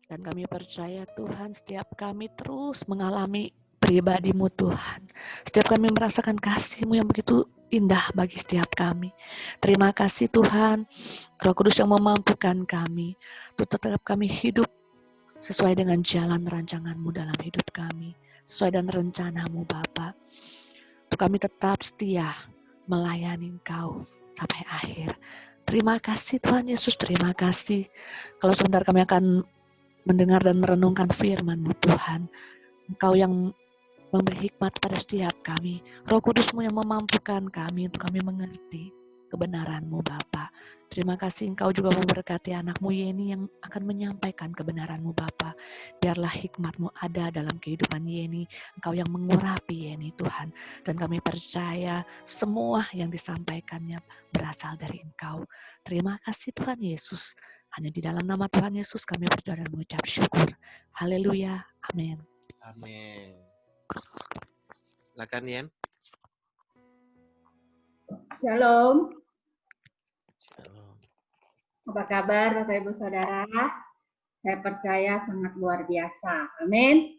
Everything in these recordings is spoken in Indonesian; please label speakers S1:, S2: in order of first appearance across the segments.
S1: Dan kami percaya Tuhan, setiap kami terus mengalami pribadi-Mu Tuhan. Setiap kami merasakan kasih-Mu yang begitu indah bagi setiap kami. Terima kasih Tuhan, Roh Kudus yang memampukan kami untuk tetap kami hidup sesuai dengan jalan rancangan-Mu dalam hidup kami. Sesuai dengan rencana-Mu Bapa. Untuk kami tetap setia melayani Engkau sampai akhir. Terima kasih Tuhan Yesus, terima kasih. Kalau sebentar kami akan mendengar dan merenungkan firman-Mu Tuhan. Engkau yang memberi hikmat pada setiap kami. Roh Kudus-Mu yang memampukan kami untuk kami mengerti kebenaran-Mu Bapa. Terima kasih Engkau juga memberkati anak-Mu Yeni yang akan menyampaikan kebenaran-Mu Bapa. Biarlah hikmat-Mu ada dalam kehidupan Yeni. Engkau yang mengurapi Yeni Tuhan. Dan kami percaya semua yang disampaikannya berasal dari Engkau. Terima kasih Tuhan Yesus. Hanya di dalam nama Tuhan Yesus kami berdoa dan mengucap syukur. Haleluya. Amin.
S2: Amin. Silakan Yen.
S3: Shalom.
S2: Shalom.
S3: Apa kabar Bapak Ibu Saudara? Saya percaya sangat luar biasa. Amin.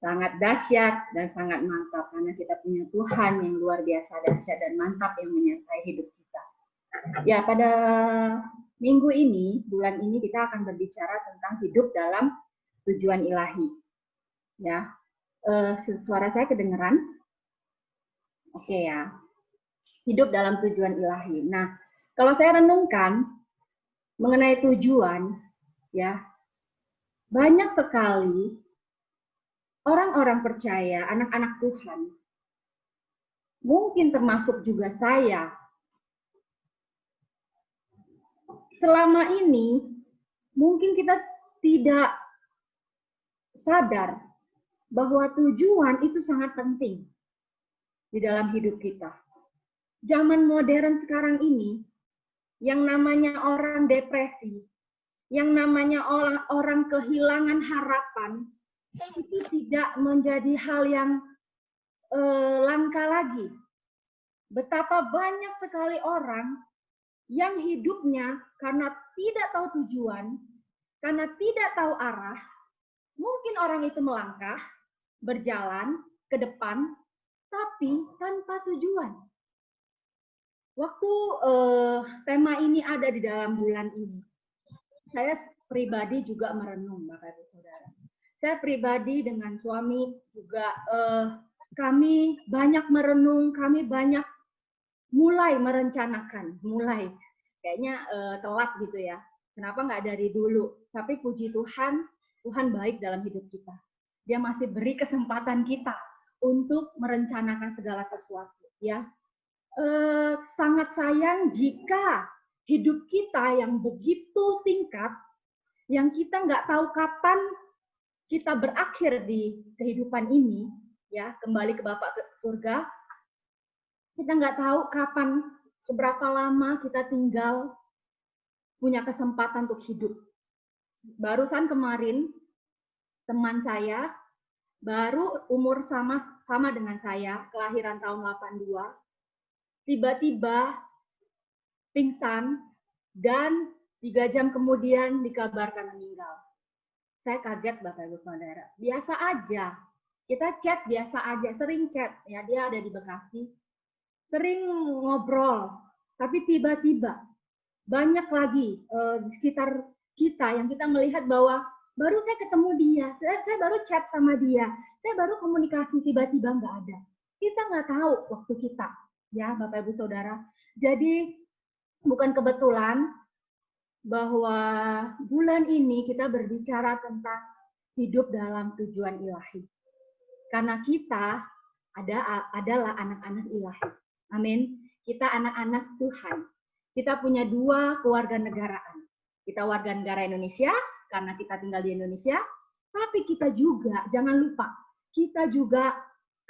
S3: Sangat dahsyat dan sangat mantap karena kita punya Tuhan yang luar biasa dahsyat dan mantap yang menyertai hidup kita. Ya, pada minggu ini, bulan ini kita akan berbicara tentang hidup dalam tujuan ilahi. Ya, suara saya kedengeran? Oke ya. Hidup dalam tujuan ilahi. Nah, kalau saya renungkan mengenai tujuan, ya, banyak sekali orang-orang percaya, anak-anak Tuhan, mungkin termasuk juga saya, selama ini mungkin kita tidak sadar bahwa tujuan itu sangat penting di dalam hidup kita. Zaman modern sekarang ini, yang namanya orang depresi, yang namanya orang kehilangan harapan, itu tidak menjadi hal yang langka lagi. Betapa banyak sekali orang yang hidupnya karena tidak tahu tujuan, karena tidak tahu arah, mungkin orang itu melangkah, berjalan ke depan, tapi tanpa tujuan. Waktu tema ini ada di dalam bulan ini, saya pribadi juga merenung, Bapak Ibu Saudara. Saya pribadi dengan suami juga kami banyak merenung, kami banyak mulai merencanakan, kayaknya telat gitu ya. Kenapa nggak dari dulu? Tapi puji Tuhan, Tuhan baik dalam hidup kita. Dia masih beri kesempatan kita untuk merencanakan segala sesuatu, ya. Sangat sayang jika hidup kita yang begitu singkat, yang kita nggak tahu kapan kita berakhir di kehidupan ini, ya, kembali ke Bapa ke surga, kita nggak tahu kapan, seberapa lama kita tinggal punya kesempatan untuk hidup. Barusan kemarin, teman saya, baru umur sama dengan saya, kelahiran tahun 82, tiba-tiba pingsan, dan 3 jam kemudian dikabarkan meninggal. Saya kaget Bapak Ibu Saudara. Biasa aja, kita chat biasa aja, sering chat, ya, dia ada di Bekasi, sering ngobrol, tapi tiba-tiba banyak lagi di sekitar kita yang kita melihat bahwa baru saya ketemu dia, saya baru chat sama dia, saya baru komunikasi, tiba-tiba nggak ada. Kita nggak tahu waktu kita, ya Bapak Ibu Saudara. Jadi bukan kebetulan bahwa bulan ini kita berbicara tentang hidup dalam tujuan ilahi. Karena kita adalah anak-anak ilahi. Amin. Kita anak-anak Tuhan. Kita punya 2 kewarganegaraan. Kita warga negara Indonesia karena kita tinggal di Indonesia, tapi kita juga jangan lupa, kita juga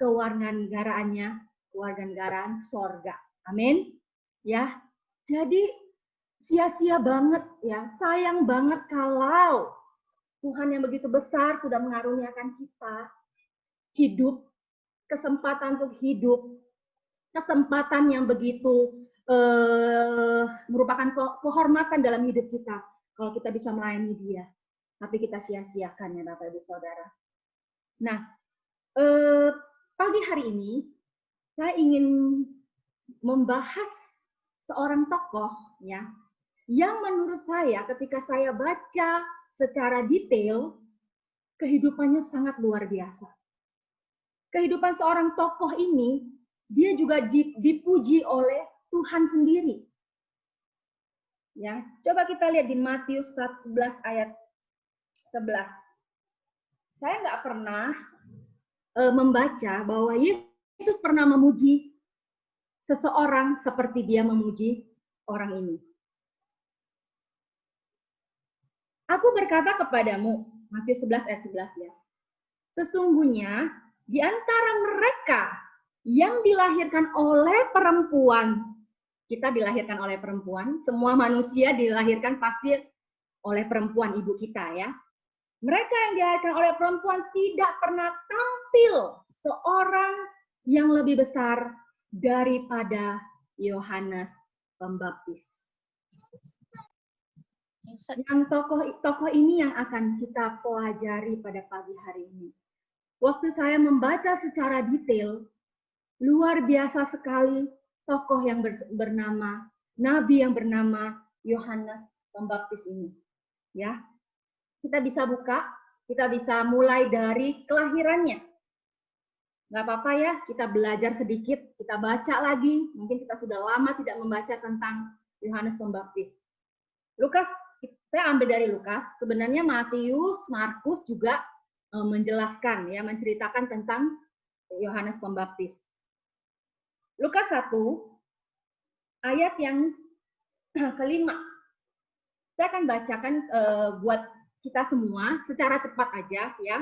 S3: kewarganegaraan sorga. Amin. Ya. Jadi sia-sia banget ya, sayang banget kalau Tuhan yang begitu besar sudah mengaruniakan kita hidup, kesempatan untuk hidup, kesempatan yang begitu merupakan kehormatan dalam hidup kita kalau kita bisa melayani Dia. tapi kita sia-siakan ya Bapak Ibu Saudara. Nah, pagi hari ini saya ingin membahas seorang tokoh ya yang menurut saya ketika saya baca secara detail kehidupannya sangat luar biasa. Kehidupan seorang tokoh ini dia juga dipuji oleh Tuhan sendiri. Ya, coba kita lihat di Matius 11 ayat 11. Saya nggak pernah membaca bahwa Yesus pernah memuji seseorang seperti dia memuji orang ini. Aku berkata kepadamu, Matius 11 ayat 11 ya. Sesungguhnya di antara mereka yang dilahirkan oleh perempuan, kita dilahirkan oleh perempuan, semua manusia dilahirkan pasti oleh perempuan ibu kita ya. Mereka yang dilahirkan oleh perempuan tidak pernah tampil seorang yang lebih besar daripada Yohanes Pembaptis. Yang tokoh ini yang akan kita pelajari pada pagi hari ini. Waktu saya membaca secara detail, luar biasa sekali tokoh yang bernama, nabi yang bernama Yohanes Pembaptis ini. Ya, kita bisa buka, kita bisa mulai dari kelahirannya. Nggak apa-apa ya, kita belajar sedikit, kita baca lagi. Mungkin kita sudah lama tidak membaca tentang Yohanes Pembaptis. Lukas, saya ambil dari Lukas. Sebenarnya Matius, Markus juga menjelaskan, ya, menceritakan tentang Yohanes Pembaptis. Lukas 1, ayat yang kelima. Saya akan bacakan buat kita semua secara cepat aja, ya.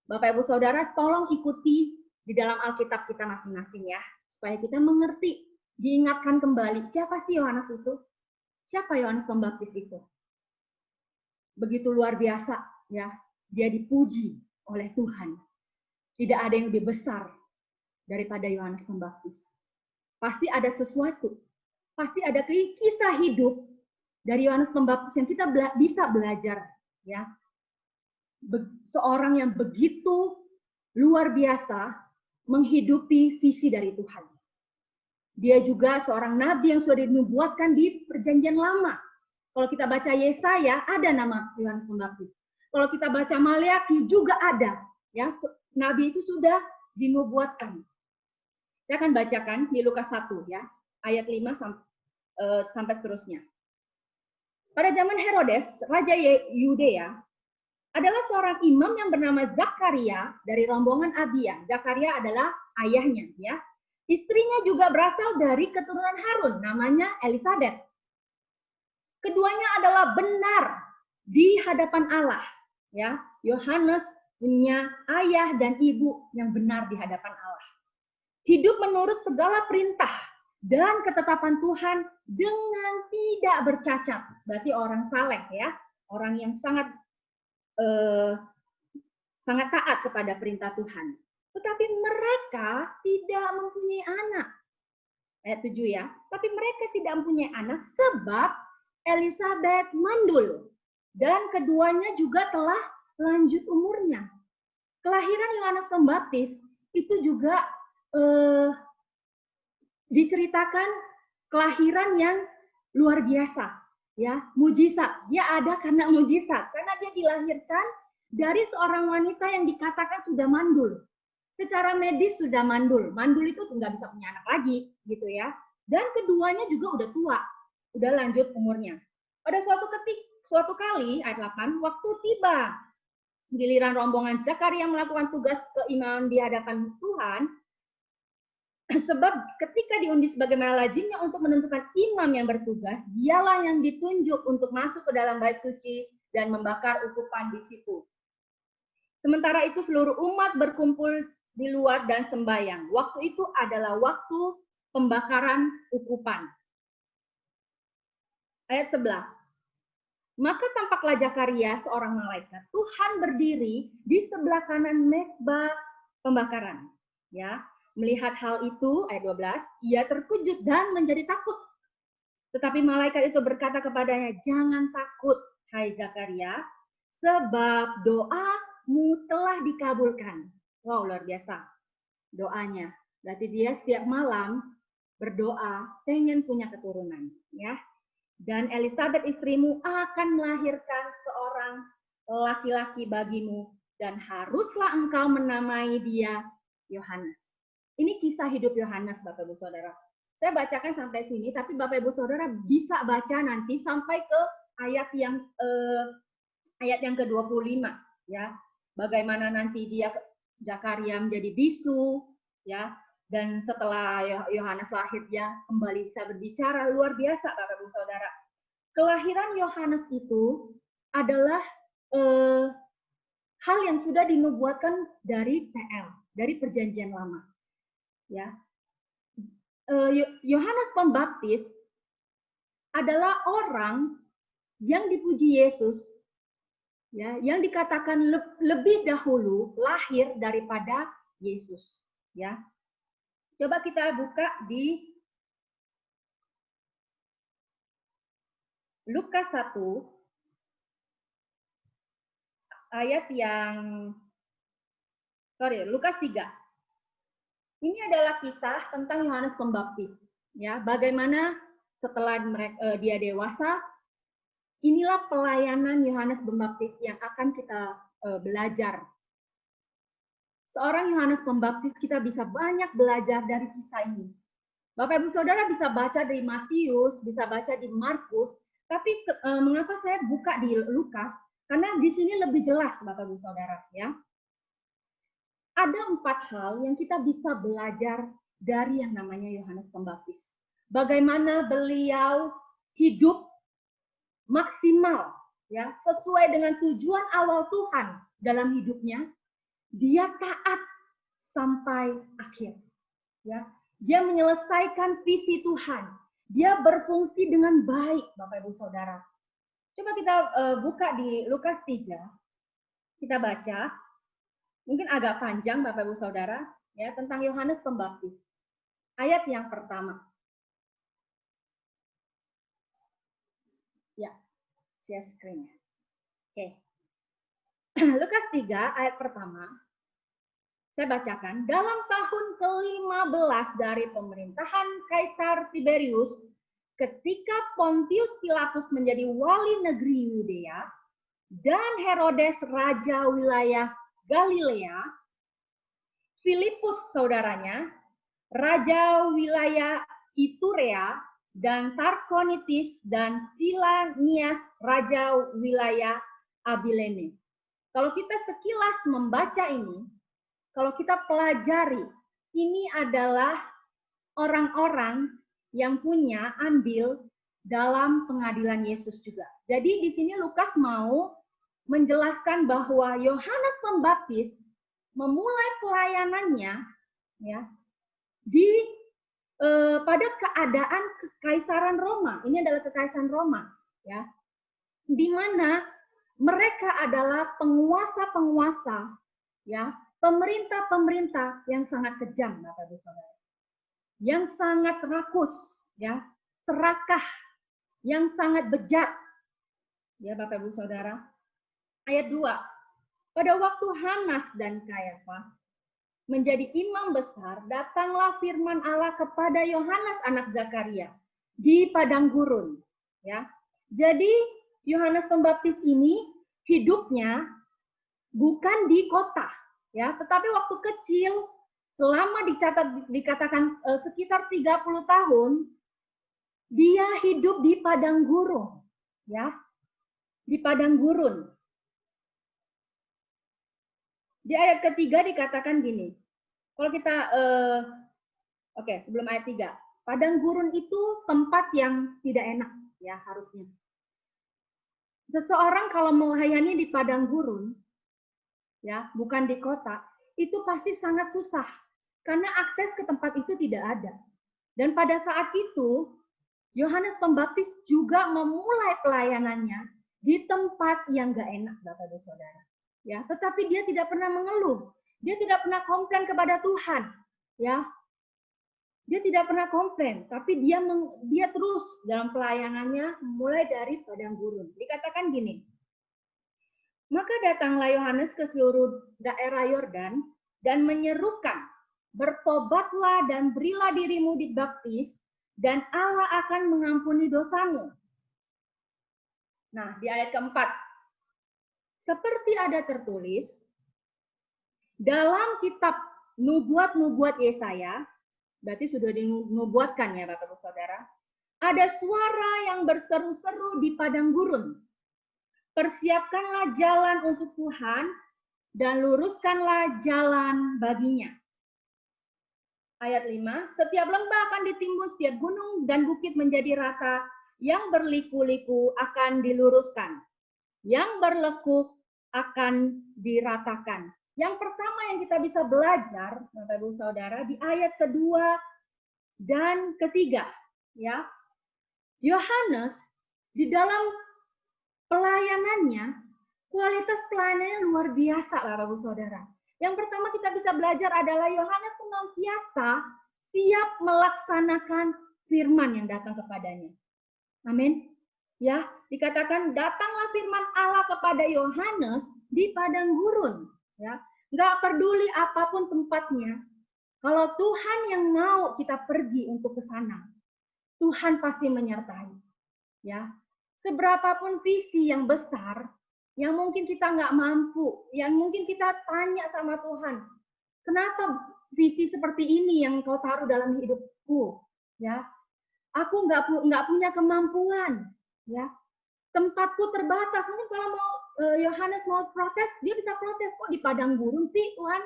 S3: Bapak Ibu Saudara, tolong ikuti di dalam Alkitab kita masing-masing ya, supaya kita mengerti, diingatkan kembali siapa sih Yohanes itu, siapa Yohanes Pembaptis itu. Begitu luar biasa ya, dia dipuji oleh Tuhan. Tidak ada yang lebih besar daripada Yohanes Pembaptis. Pasti ada sesuatu, pasti ada kisah hidup dari Yohanes Pembaptis yang kita bisa belajar ya. Seorang yang begitu luar biasa menghidupi visi dari Tuhan. Dia juga seorang nabi yang sudah dinubuatkan di Perjanjian Lama. Kalau kita baca Yesaya, ada nama Yohanes Pembaptis. Kalau kita baca Maleakhi juga ada, ya, nabi itu sudah dinubuatkan. Saya akan bacakan di Lukas 1 ya, ayat 5 sampai seterusnya. Pada zaman Herodes, raja Yudea, adalah seorang imam yang bernama Zakaria dari rombongan Abia. Zakaria adalah ayahnya, ya. Istrinya juga berasal dari keturunan Harun, namanya Elisabeth. Keduanya adalah benar di hadapan Allah, ya. Yohanes punya ayah dan ibu yang benar di hadapan Allah. Hidup menurut segala perintah dan ketetapan Tuhan dengan tidak bercacat. Berarti orang saleh ya, orang yang sangat taat kepada perintah Tuhan. Tetapi mereka tidak mempunyai anak. Ayat 7 ya. Tapi mereka tidak mempunyai anak sebab Elisabeth mandul. Dan keduanya juga telah lanjut umurnya. Kelahiran Yohanes Pembaptis itu juga diceritakan kelahiran yang luar biasa. Ya, mujizat. Dia ada karena mujizat. Karena dia dilahirkan dari seorang wanita yang dikatakan sudah mandul. Secara medis sudah mandul. Mandul itu nggak bisa punya anak lagi, gitu ya. Dan keduanya juga udah tua, udah lanjut umurnya. Pada suatu kali, ayat 8, waktu tiba giliran rombongan Zakaria melakukan tugas keimaman di hadapan Tuhan, sebab ketika diundi sebagaimana lazimnya untuk menentukan imam yang bertugas, dialah yang ditunjuk untuk masuk ke dalam bait suci dan membakar ukupan di situ. Sementara itu seluruh umat berkumpul di luar dan sembahyang. Waktu itu adalah waktu pembakaran ukupan. Ayat 11. Maka tampaklah Zakaria seorang malaikat Tuhan berdiri di sebelah kanan mezbah pembakaran. Ya, melihat hal itu, ayat 12, ia terkejut dan menjadi takut. Tetapi malaikat itu berkata kepadanya, jangan takut, hai Zakaria, sebab doamu telah dikabulkan. Wow, luar biasa doanya. Berarti dia setiap malam berdoa pengen punya keturunan, ya. Dan Elizabeth istrimu akan melahirkan seorang laki-laki bagimu dan haruslah engkau menamai dia Yohanes. Ini kisah hidup Yohanes, Bapak Ibu Saudara. Saya bacakan sampai sini, tapi Bapak Ibu Saudara bisa baca nanti sampai ke ayat yang ke-25, ya. Bagaimana nanti dia Zakaria menjadi bisu, ya. Dan setelah Yohanes lahir dia kembali bisa berbicara, luar biasa Bapak Ibu Saudara. Kelahiran Yohanes itu adalah hal yang sudah dinubuatkan dari PL, dari Perjanjian Lama. Ya, Yohanes Pembaptis adalah orang yang dipuji Yesus, ya, yang dikatakan lebih dahulu lahir daripada Yesus. Ya, coba kita buka di Lukas 1 ayat Lukas 3. Ini adalah kisah tentang Yohanes Pembaptis, ya. Bagaimana setelah dia dewasa, inilah pelayanan Yohanes Pembaptis yang akan kita belajar. Seorang Yohanes Pembaptis kita bisa banyak belajar dari kisah ini. Bapak Ibu Saudara bisa baca dari Matius, bisa baca di Markus, tapi mengapa saya buka di Lukas? Karena di sini lebih jelas, Bapak Ibu Saudara, ya. Ada 4 hal yang kita bisa belajar dari yang namanya Yohanes Pembaptis. Bagaimana beliau hidup maksimal, ya, sesuai dengan tujuan awal Tuhan dalam hidupnya. Dia taat sampai akhir, ya. Dia menyelesaikan visi Tuhan. Dia berfungsi dengan baik, Bapak Ibu Saudara. Coba kita buka di Lukas 3. Kita baca. Mungkin agak panjang Bapak Ibu Saudara, ya, tentang Yohanes Pembaptis. Ayat yang pertama. Ya, share screen-nya. Oke. Lukas 3 ayat pertama. Saya bacakan, dalam tahun ke-15 dari pemerintahan Kaisar Tiberius, ketika Pontius Pilatus menjadi wali negeri Yudea dan Herodes raja wilayah Galilea, Filipus saudaranya, raja wilayah Iturea dan Tarkonitis dan Silanias raja wilayah Abilene. Kalau kita sekilas membaca ini, kalau kita pelajari, ini adalah orang-orang yang punya andil dalam pengadilan Yesus juga. Jadi di sini Lukas mau menjelaskan bahwa Yohanes Pembaptis memulai pelayanannya, ya, pada keadaan kekaisaran Roma. Ini adalah kekaisaran Roma, ya, di mana mereka adalah penguasa-penguasa, ya, pemerintah-pemerintah yang sangat kejam, Bapak Ibu Saudara, yang sangat rakus, ya, serakah, yang sangat bejat, ya, Bapak Ibu Saudara. Ayat 2, pada waktu Hanas dan Kayafas menjadi imam besar, datanglah firman Allah kepada Yohanes anak Zakaria di padang gurun. Ya, jadi Yohanes Pembaptis ini hidupnya bukan di kota, ya, tetapi waktu kecil, selama dikatakan sekitar 30 tahun, dia hidup di padang gurun, ya, di padang gurun. Di ayat ketiga dikatakan gini, kalau kita, sebelum ayat 3, padang gurun itu tempat yang tidak enak, ya, harusnya. Seseorang kalau melayani di padang gurun, ya, bukan di kota, itu pasti sangat susah, karena akses ke tempat itu tidak ada. Dan pada saat itu, Yohanes Pembaptis juga memulai pelayanannya di tempat yang gak enak, Bapak dan Saudara. Ya, tetapi dia tidak pernah mengeluh, dia tidak pernah komplain kepada Tuhan, ya, dia tidak pernah komplain, tapi dia terus dalam pelayanannya mulai dari padang gurun. Dikatakan gini, Maka datanglah Yohanes ke seluruh daerah Yordan dan menyerukan, bertobatlah dan berilah dirimu dibaptis, dan Allah akan mengampuni dosamu. Nah, di ayat keempat, seperti ada tertulis, dalam kitab nubuat-nubuat Yesaya, berarti sudah dinubuatkan ya Bapak Ibu Saudara, ada suara yang berseru-seru di padang gurun. Persiapkanlah jalan untuk Tuhan dan luruskanlah jalan baginya. Ayat 5, setiap lembah akan ditimbun, setiap gunung dan bukit menjadi rata, yang berliku-liku akan diluruskan, yang berlekuk akan diratakan. Yang pertama yang kita bisa belajar, Bapak Ibu Saudara, di ayat kedua dan ketiga, ya, Yohanes di dalam pelayanannya, kualitas pelayanannya luar biasa, Bapak Ibu Saudara. Yang pertama kita bisa belajar adalah Yohanes senantiasa siap melaksanakan firman yang datang kepadanya. Amin. Ya, dikatakan datanglah firman Allah kepada Yohanes di padang gurun. Ya, nggak peduli apapun tempatnya. Kalau Tuhan yang mau kita pergi untuk ke sana, Tuhan pasti menyertai. Ya, seberapapun visi yang besar, yang mungkin kita nggak mampu, yang mungkin kita tanya sama Tuhan, kenapa visi seperti ini yang kau taruh dalam hidupku? Ya, aku nggak punya kemampuan. Ya, tempatku terbatas. Mungkin kalau mau Yohanes mau protes, dia bisa protes, kok di padang gurun sih Tuhan?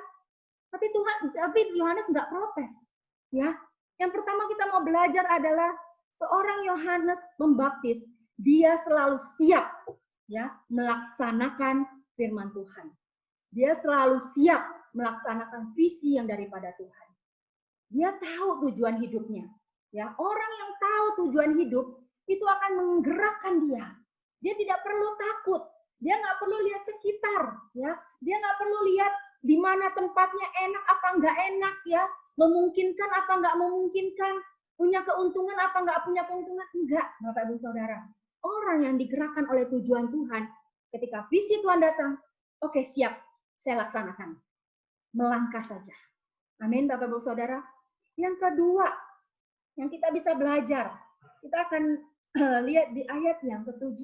S3: Tapi Yohanes nggak protes. Ya, yang pertama kita mau belajar adalah seorang Yohanes Pembaptis, dia selalu siap ya melaksanakan firman Tuhan. Dia selalu siap melaksanakan visi yang daripada Tuhan. Dia tahu tujuan hidupnya. Ya, orang yang tahu tujuan hidup itu akan menggerakkan dia. Dia tidak perlu takut. Dia nggak perlu lihat sekitar. Ya, dia nggak perlu lihat di mana tempatnya enak apa nggak enak ya, memungkinkan apa nggak memungkinkan, punya keuntungan apa nggak punya keuntungan, enggak, Bapak Ibu Saudara. Orang yang digerakkan oleh tujuan Tuhan, ketika visi Tuhan datang, oke siap, saya laksanakan. Melangkah saja. Amin, Bapak Ibu Saudara. Yang kedua, yang kita bisa belajar, kita akan lihat di ayat yang ke-7.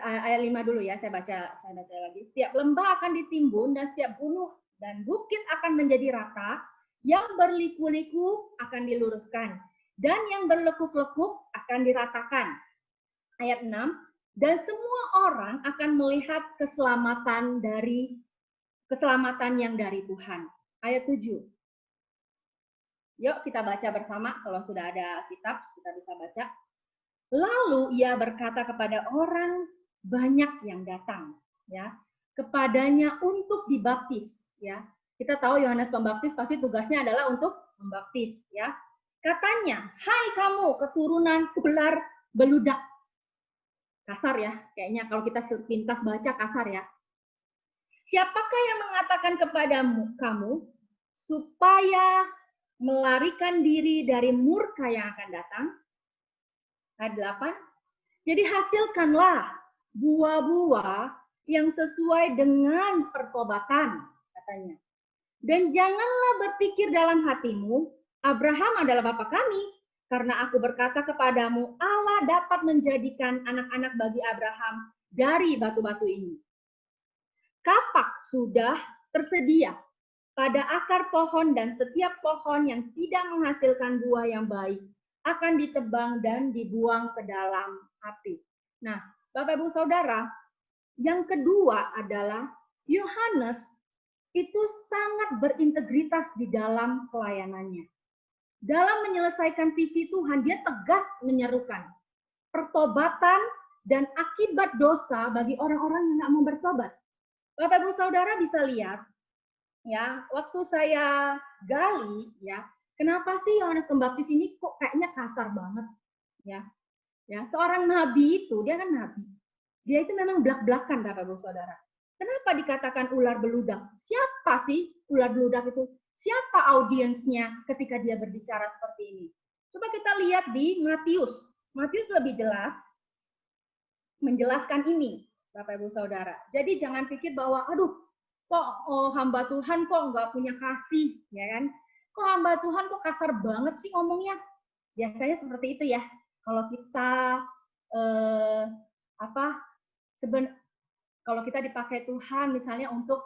S3: Ayat 5 dulu ya, saya baca lagi. Setiap lembah akan ditimbun dan setiap gunung dan bukit akan menjadi rata, yang berliku-liku akan diluruskan dan yang berlekuk-lekuk akan diratakan. Ayat 6, dan semua orang akan melihat keselamatan yang dari Tuhan. Ayat 7. Yuk kita baca bersama, kalau sudah ada kitab kita bisa baca. Lalu ia berkata kepada orang banyak yang datang ya kepadanya untuk dibaptis ya. Kita tahu Yohanes Pembaptis pasti tugasnya adalah untuk membaptis ya. Katanya, "Hai kamu keturunan ular beludak." Kasar ya, kayaknya kalau kita sepintas baca kasar ya. "Siapakah yang mengatakan kepadamu kamu supaya melarikan diri dari murka yang akan datang?" Ayat 8. "Jadi hasilkanlah buah-buah yang sesuai dengan pertobatan," katanya. "Dan janganlah berpikir dalam hatimu, Abraham adalah bapa kami, karena aku berkata kepadamu, Allah dapat menjadikan anak-anak bagi Abraham dari batu-batu ini. Kapak sudah tersedia pada akar pohon dan setiap pohon yang tidak menghasilkan buah yang baik akan ditebang dan dibuang ke dalam api." Nah, Bapak Ibu Saudara, yang kedua adalah Yohanes itu sangat berintegritas di dalam pelayanannya. Dalam menyelesaikan visi Tuhan, dia tegas menyerukan pertobatan dan akibat dosa bagi orang-orang yang nggak mau bertobat. Bapak Ibu Saudara bisa lihat, ya, waktu saya gali, ya, kenapa sih Yohanes Pembaptis ini kok kayaknya kasar banget, ya? Ya, seorang nabi itu, dia kan nabi. Dia itu memang belak-belakan, Bapak Ibu Saudara. Kenapa dikatakan ular beludak? Siapa sih ular beludak itu? Siapa audiensnya ketika dia berbicara seperti ini? Coba kita lihat di Matius. Matius lebih jelas menjelaskan ini, Bapak Ibu Saudara. Jadi jangan pikir bahwa, aduh, kok hamba Tuhan kok nggak punya kasih, ya kan? Kok hamba Tuhan kok kasar banget sih ngomongnya? Biasanya seperti itu ya. Kalau kita kalau kita dipakai Tuhan misalnya untuk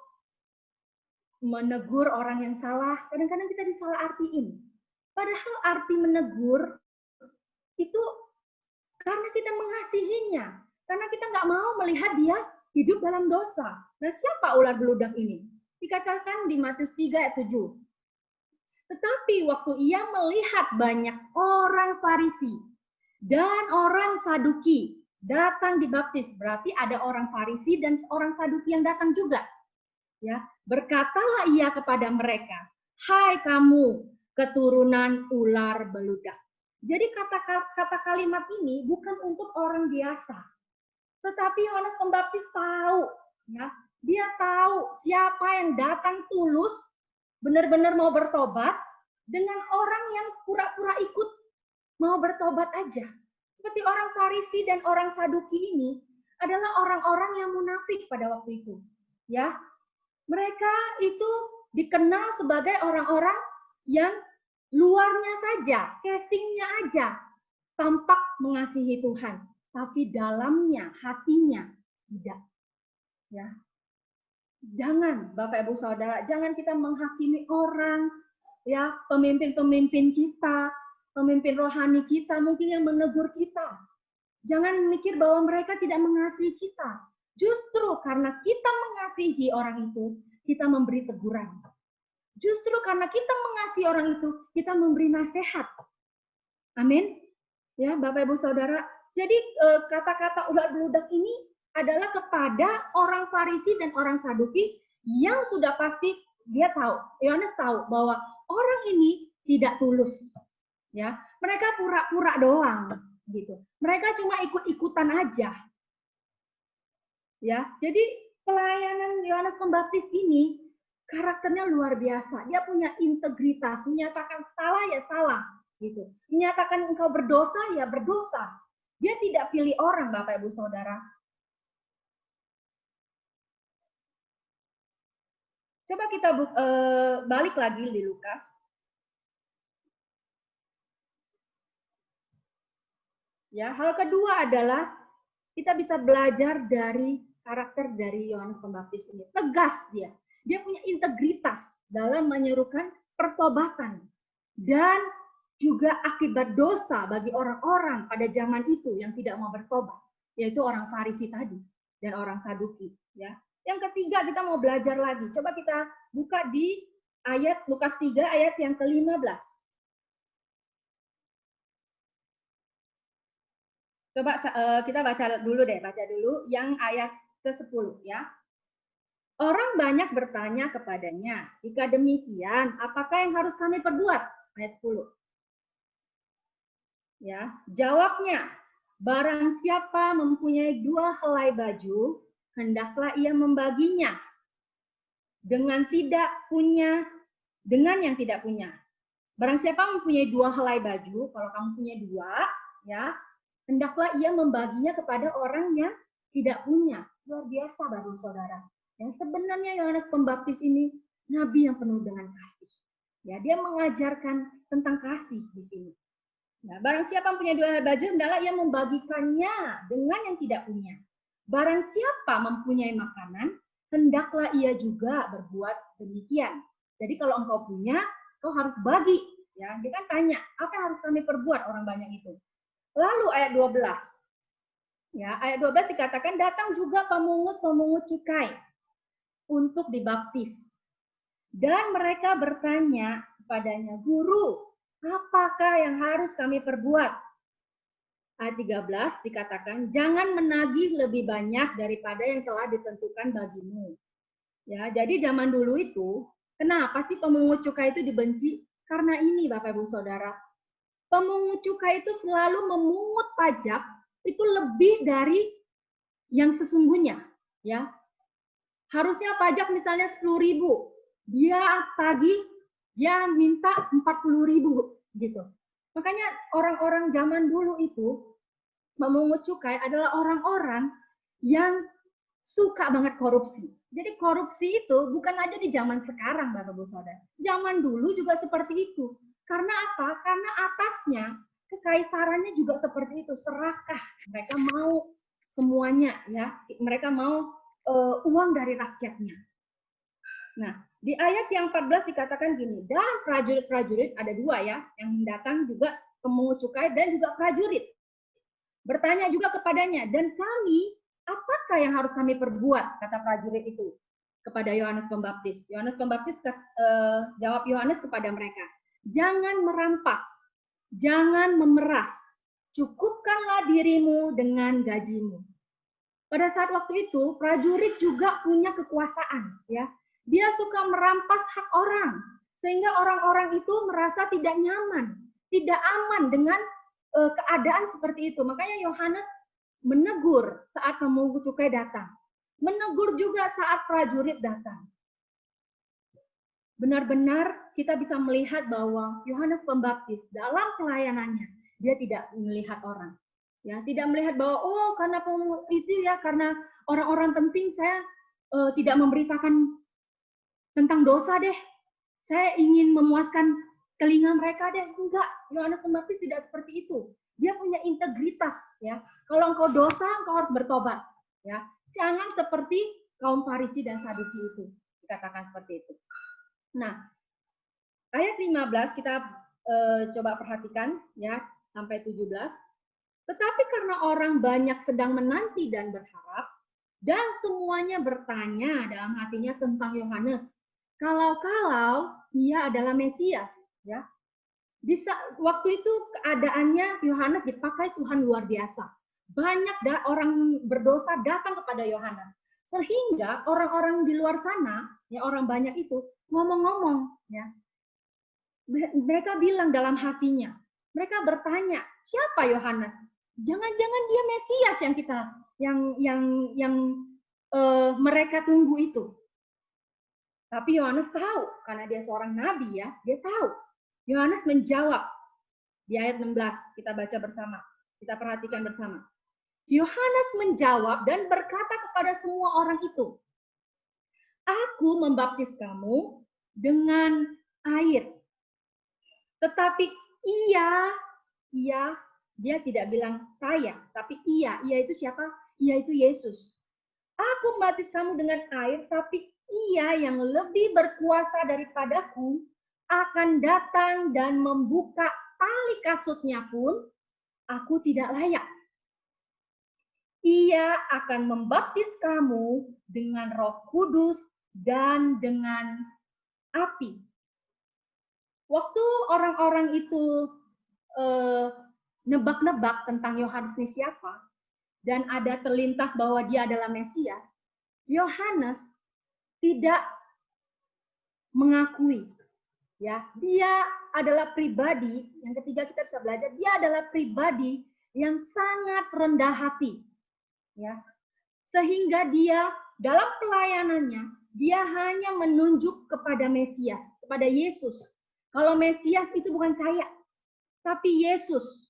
S3: menegur orang yang salah, kadang-kadang kita disalah artiin. Padahal arti menegur itu karena kita mengasihinya, karena kita nggak mau melihat dia hidup dalam dosa. Nah, siapa ular beludak ini? Dikatakan di Matius 3 ayat 7. Tetapi waktu ia melihat banyak orang Farisi dan orang Saduki datang dibaptis, berarti ada orang Farisi dan orang Saduki yang datang juga. Ya, berkatalah ia kepada mereka, "Hai kamu keturunan ular beludak." Jadi kata kalimat ini bukan untuk orang biasa. Tetapi Yohanes Pembaptis tahu, ya, dia tahu siapa yang datang tulus, benar-benar mau bertobat, dengan orang yang pura-pura ikut mau bertobat aja. Seperti orang Farisi dan orang Saduki ini adalah orang-orang yang munafik pada waktu itu. Ya, mereka itu dikenal sebagai orang-orang yang luarnya saja, casingnya aja, tampak mengasihi Tuhan, tapi dalamnya, hatinya tidak. Ya, jangan, Bapak Ibu Saudara, jangan kita menghakimi orang, ya, pemimpin-pemimpin kita, pemimpin rohani kita, mungkin yang menegur kita. Jangan mikir bahwa mereka tidak mengasihi kita. Justru karena kita mengasihi orang itu, kita memberi teguran. Justru karena kita mengasihi orang itu, kita memberi nasihat. Amin. Ya, Bapak Ibu Saudara. Jadi kata-kata ular beludak ini adalah kepada orang Farisi dan orang Saduki yang sudah pasti dia tahu, Yohanes tahu bahwa orang ini tidak tulus. Ya, mereka pura-pura doang gitu. Mereka cuma ikut-ikutan aja. Ya, jadi pelayanan Yohanes Pembaptis ini karakternya luar biasa. Dia punya integritas, menyatakan salah ya salah, gitu. Menyatakan engkau berdosa ya berdosa. Dia tidak pilih orang, Bapak Ibu Saudara. Coba kita balik lagi di Lukas. Ya, hal kedua adalah kita bisa belajar dari karakter dari Yohanes Pembaptis ini. Tegas dia. Dia punya integritas dalam menyerukan pertobatan dan juga akibat dosa bagi orang-orang pada zaman itu yang tidak mau bertobat, yaitu orang Farisi tadi dan orang Saduki. Ya. Yang ketiga kita mau belajar lagi. Coba kita buka di ayat Lukas 3 ayat yang ke-15. Coba kita baca dulu yang ayat ke-10 ya. Orang banyak bertanya kepadanya, jika demikian, apakah yang harus kami perbuat? Ayat 10. Ya, jawabnya, barang siapa mempunyai 2 helai baju, hendaklah ia membaginya dengan yang tidak punya. Barang siapa mempunyai 2 helai baju, kalau kamu punya 2, ya, hendaklah ia membaginya kepada orang yang tidak punya. Luar biasa, Bapak Saudara. Yang sebenarnya Yohanes Pembaptis ini nabi yang penuh dengan kasih. Ya, dia mengajarkan tentang kasih di sini. Nah, barang siapa punya 2 baju, hendaklah ia membagikannya dengan yang tidak punya. Barang siapa mempunyai makanan, hendaklah ia juga berbuat demikian. Jadi kalau engkau punya, kau harus bagi. Ya, dia kan tanya, apa yang harus kami perbuat orang banyak itu? Lalu ayat 12. Ya, ayat 12 dikatakan datang juga pemungut cukai untuk dibaptis. Dan mereka bertanya kepadanya, "Guru, apakah yang harus kami perbuat?" Ayat 13 dikatakan, "Jangan menagih lebih banyak daripada yang telah ditentukan bagimu." Ya, jadi zaman dulu itu, kenapa sih pemungut cukai itu dibenci? Karena ini, Bapak Ibu Saudara, pemungut cukai itu selalu memungut pajak itu lebih dari yang sesungguhnya, ya. Harusnya pajak misalnya 10.000, dia tagih, dia minta 40.000 gitu. Makanya orang-orang zaman dulu itu memungut cukai adalah orang-orang yang suka banget korupsi. Jadi korupsi itu bukan aja di zaman sekarang, Bapak Ibu Saudara. Zaman dulu juga seperti itu. Karena apa? Karena atasnya, kekaisarannya juga seperti itu, serakah. Mereka mau semuanya, ya. Mereka mau uang dari rakyatnya. Nah, di ayat yang 14 dikatakan gini, dan prajurit-prajurit ada dua ya, yang datang juga pemungut cukai dan juga prajurit. Bertanya juga kepadanya, dan kami, apakah yang harus kami perbuat? Kata prajurit itu kepada Yohanes Pembaptis. Yohanes Pembaptis jawab Yohanes kepada mereka, jangan merampas, jangan memeras, cukupkanlah dirimu dengan gajimu. Pada saat waktu itu, prajurit juga punya kekuasaan, ya. Dia suka merampas hak orang, sehingga orang-orang itu merasa tidak nyaman, tidak aman dengan keadaan seperti itu. Makanya Yohanes menegur saat pemungut cukai datang. Menegur juga saat prajurit datang. Benar-benar kita bisa melihat bahwa Yohanes Pembaptis dalam pelayanannya, dia tidak melihat orang. Ya, tidak melihat bahwa oh karena itu ya karena orang-orang penting saya tidak memberitakan tentang dosa deh. Saya ingin memuaskan telinga mereka deh. Enggak, Yohanes Pembaptis tidak seperti itu. Dia punya integritas, ya. Kalau engkau dosa, engkau harus bertobat, ya. Jangan seperti kaum Farisi dan Saduki itu. Dikatakan seperti itu. Nah, ayat 15 kita coba perhatikan, ya, sampai 17. Tetapi karena orang banyak sedang menanti dan berharap, dan semuanya bertanya dalam hatinya tentang Yohanes, kalau ia adalah Mesias, ya. Waktu itu keadaannya Yohanes dipakai Tuhan luar biasa. Banyak orang berdosa datang kepada Yohanes. Sehingga orang-orang di luar sana, ya orang banyak itu ngomong-ngomong, ya. Mereka bilang dalam hatinya, mereka bertanya, siapa Yohanes? Jangan-jangan dia Mesias yang kita yang mereka tunggu itu. Tapi Yohanes tahu, karena dia seorang nabi ya, dia tahu. Yohanes menjawab di ayat 16, kita baca bersama, kita perhatikan bersama. Yohanes menjawab dan berkata kepada semua orang itu, aku membaptis kamu dengan air. Tetapi dia tidak bilang saya, tapi ia itu siapa? Ia itu Yesus. Aku membaptis kamu dengan air, tapi ia yang lebih berkuasa daripadaku akan datang dan membuka tali kasutnya pun aku tidak layak. Ia akan membaptis kamu dengan Roh Kudus dan dengan api. Waktu orang-orang itu nebak-nebak tentang Yohanes ini siapa, dan ada terlintas bahwa dia adalah Mesias, Yohanes tidak mengakui. Ya, dia adalah pribadi, yang ketiga kita bisa belajar, dia adalah pribadi yang sangat rendah hati. Ya. Sehingga dia dalam pelayanannya, dia hanya menunjuk kepada Mesias, kepada Yesus. Kalau Mesias itu bukan saya, tapi Yesus.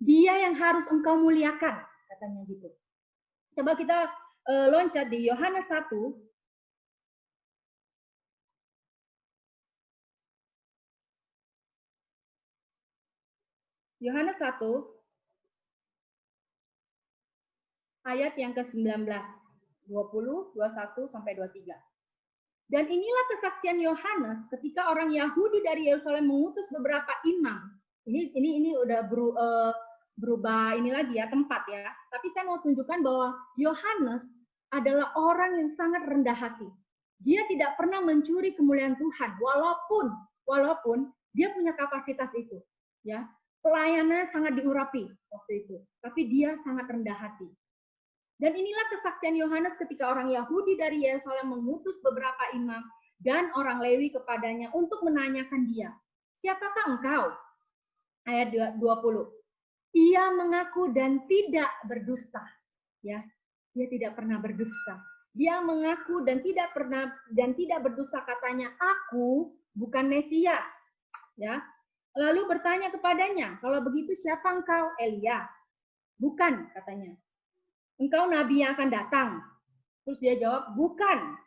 S3: Dia yang harus engkau muliakan, katanya gitu. Coba kita loncat di Yohanes 1. Yohanes 1 ayat yang ke-19, 20, 21 sampai 23. Dan inilah kesaksian Yohanes ketika orang Yahudi dari Yerusalem mengutus beberapa imam. Ini udah berubah ini lagi ya tempat ya. Tapi saya mau tunjukkan bahwa Yohanes adalah orang yang sangat rendah hati. Dia tidak pernah mencuri kemuliaan Tuhan walaupun dia punya kapasitas itu, ya. Pelayanannya sangat diurapi waktu itu, tapi dia sangat rendah hati. Dan inilah kesaksian Yohanes ketika orang Yahudi dari Yerusalem mengutus beberapa imam dan orang Lewi kepadanya untuk menanyakan dia, siapakah engkau? Ayat 20. Ia mengaku dan tidak berdusta. Ya, dia tidak pernah berdusta. Dia mengaku dan tidak berdusta, katanya, aku bukan Mesias. Ya. Lalu bertanya kepadanya, kalau begitu siapa engkau? Elia. Bukan, katanya. Engkau nabi yang akan datang. Terus dia jawab, bukan.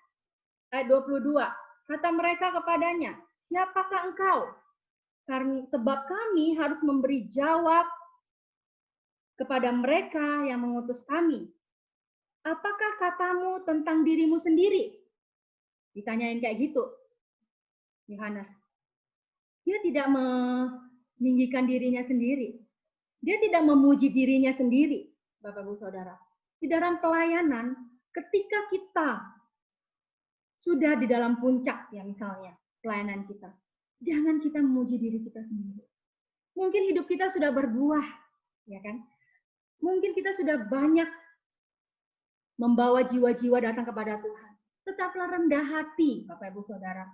S3: Ayat 22. Kata mereka kepadanya, siapakah engkau? Karena sebab kami harus memberi jawab kepada mereka yang mengutus kami. Apakah katamu tentang dirimu sendiri? Ditanyain kayak gitu. Yohanes. Dia tidak meninggikan dirinya sendiri. Dia tidak memuji dirinya sendiri, Bapak Ibu Saudara. Di dalam pelayanan, ketika kita sudah di dalam puncak ya misalnya pelayanan kita, jangan kita memuji diri kita sendiri. Mungkin hidup kita sudah berbuah, ya kan? Mungkin kita sudah banyak membawa jiwa-jiwa datang kepada Tuhan. Tetaplah rendah hati, Bapak Ibu Saudara.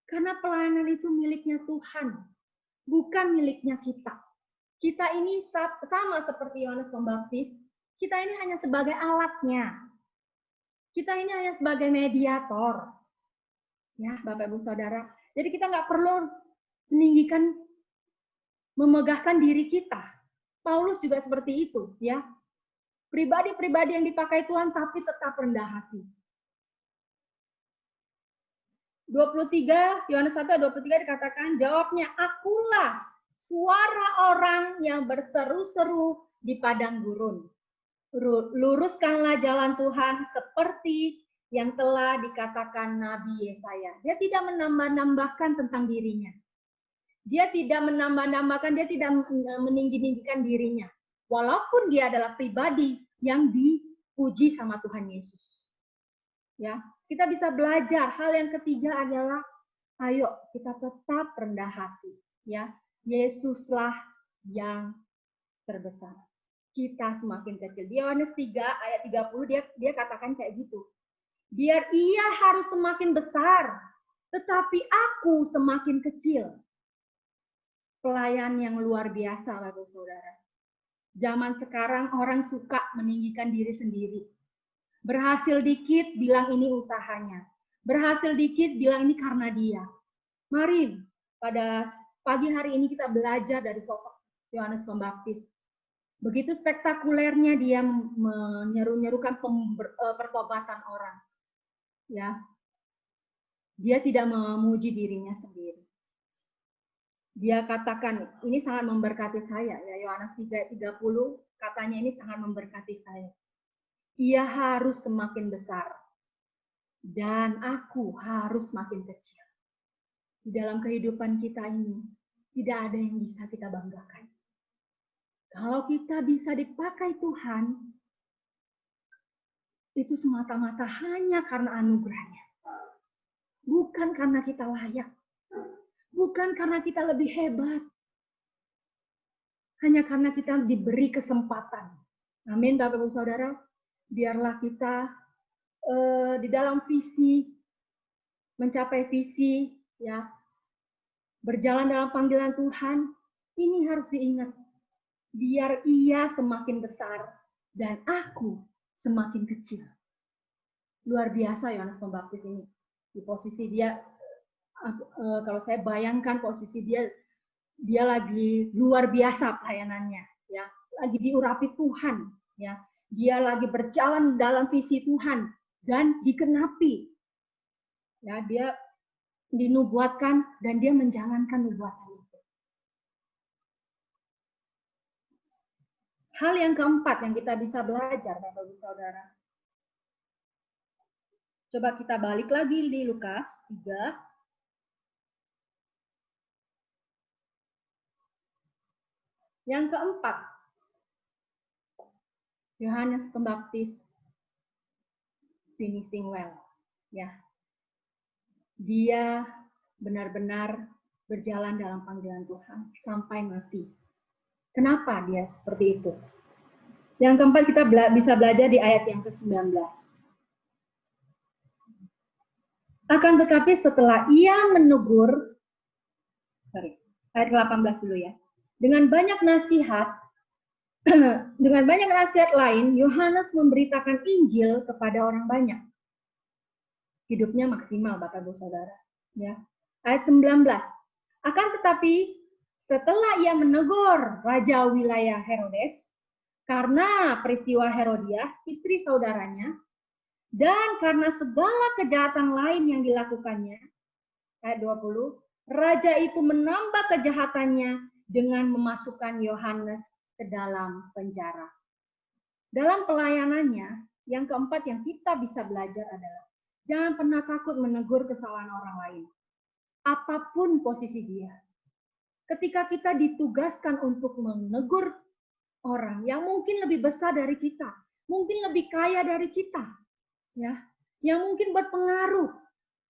S3: Karena pelayanan itu miliknya Tuhan, bukan miliknya kita. Kita ini sama seperti Yohanes Pembaptis, kita ini hanya sebagai alatnya. Kita ini hanya sebagai mediator. Ya, Bapak Ibu Saudara. Jadi kita nggak perlu meninggikan, memegahkan diri kita. Paulus juga seperti itu, ya. Pribadi-pribadi yang dipakai Tuhan tapi tetap rendah hati. 23, Yohanes 1:23 dikatakan, jawabnya, akulah suara orang yang berseru-seru di padang gurun. Luruskanlah jalan Tuhan seperti yang telah dikatakan Nabi Yesaya. Dia tidak menambah-nambahkan tentang dirinya. Dia tidak menambah-nambahkan, dia tidak meninggi-ninggikan dirinya. Walaupun dia adalah pribadi yang dipuji sama Tuhan Yesus. Ya, kita bisa belajar. Hal yang ketiga adalah, ayo kita tetap rendah hati. Ya, Yesuslah yang terbesar. Kita semakin kecil. Di Yohanes 3 ayat 30 dia katakan kayak gitu. Biar ia harus semakin besar, tetapi aku semakin kecil. Pelayan yang luar biasa, Bapak Saudara. Zaman sekarang orang suka meninggikan diri sendiri. Berhasil dikit bilang ini usahanya. Berhasil dikit bilang ini karena dia. Mari pada pagi hari ini kita belajar dari sosok Yohanes Pembaptis. Begitu spektakulernya dia menyeru-nyerukan pertobatan orang. Ya. Dia tidak memuji dirinya sendiri. Dia katakan, ini sangat memberkati saya. Ya, Yohanes 3:30 katanya ini sangat memberkati saya. Ia harus semakin besar. Dan aku harus makin kecil. Di dalam kehidupan kita ini, tidak ada yang bisa kita banggakan. Kalau kita bisa dipakai Tuhan, itu semata-mata hanya karena anugerahnya. Bukan karena kita layak. Bukan karena kita lebih hebat. Hanya karena kita diberi kesempatan. Amin, Bapak Ibu Saudara. Biarlah kita di dalam visi, mencapai visi, ya, berjalan dalam panggilan Tuhan, ini harus diingat. Biar ia semakin besar dan aku semakin kecil. Luar biasa Yohanes Pembaptis ini. Di posisi dia, kalau saya bayangkan posisi dia lagi luar biasa pelayanannya, ya, lagi diurapi Tuhan, ya, dia lagi berjalan dalam visi Tuhan dan dikenapi, ya, dia dinubuatkan dan dia menjalankan nubuatan itu. Hal yang keempat yang kita bisa belajar, Bapak Ibu Saudara. Coba kita balik lagi di Lukas 3. Yang keempat, Yohanes Pembaptis finishing well, ya. Dia benar-benar berjalan dalam panggilan Tuhan sampai mati. Kenapa dia seperti itu? Yang keempat kita bisa belajar di ayat yang ke-19. Akan tetapi setelah ia menegur, ayat ke-18 dulu ya. Dengan banyak nasihat lain, Yohanes memberitakan Injil kepada orang banyak. Hidupnya maksimal, Bapak Ibu Saudara. Ya. Ayat 19. Akan tetapi setelah ia menegur raja wilayah Herodes, karena peristiwa Herodias, istri saudaranya, dan karena segala kejahatan lain yang dilakukannya, ayat 20, raja itu menambah kejahatannya dengan memasukkan Yohanes ke dalam penjara. Dalam pelayanannya, yang keempat yang kita bisa belajar adalah jangan pernah takut menegur kesalahan orang lain. Apapun posisi dia. Ketika kita ditugaskan untuk menegur orang yang mungkin lebih besar dari kita, mungkin lebih kaya dari kita, ya, yang mungkin berpengaruh.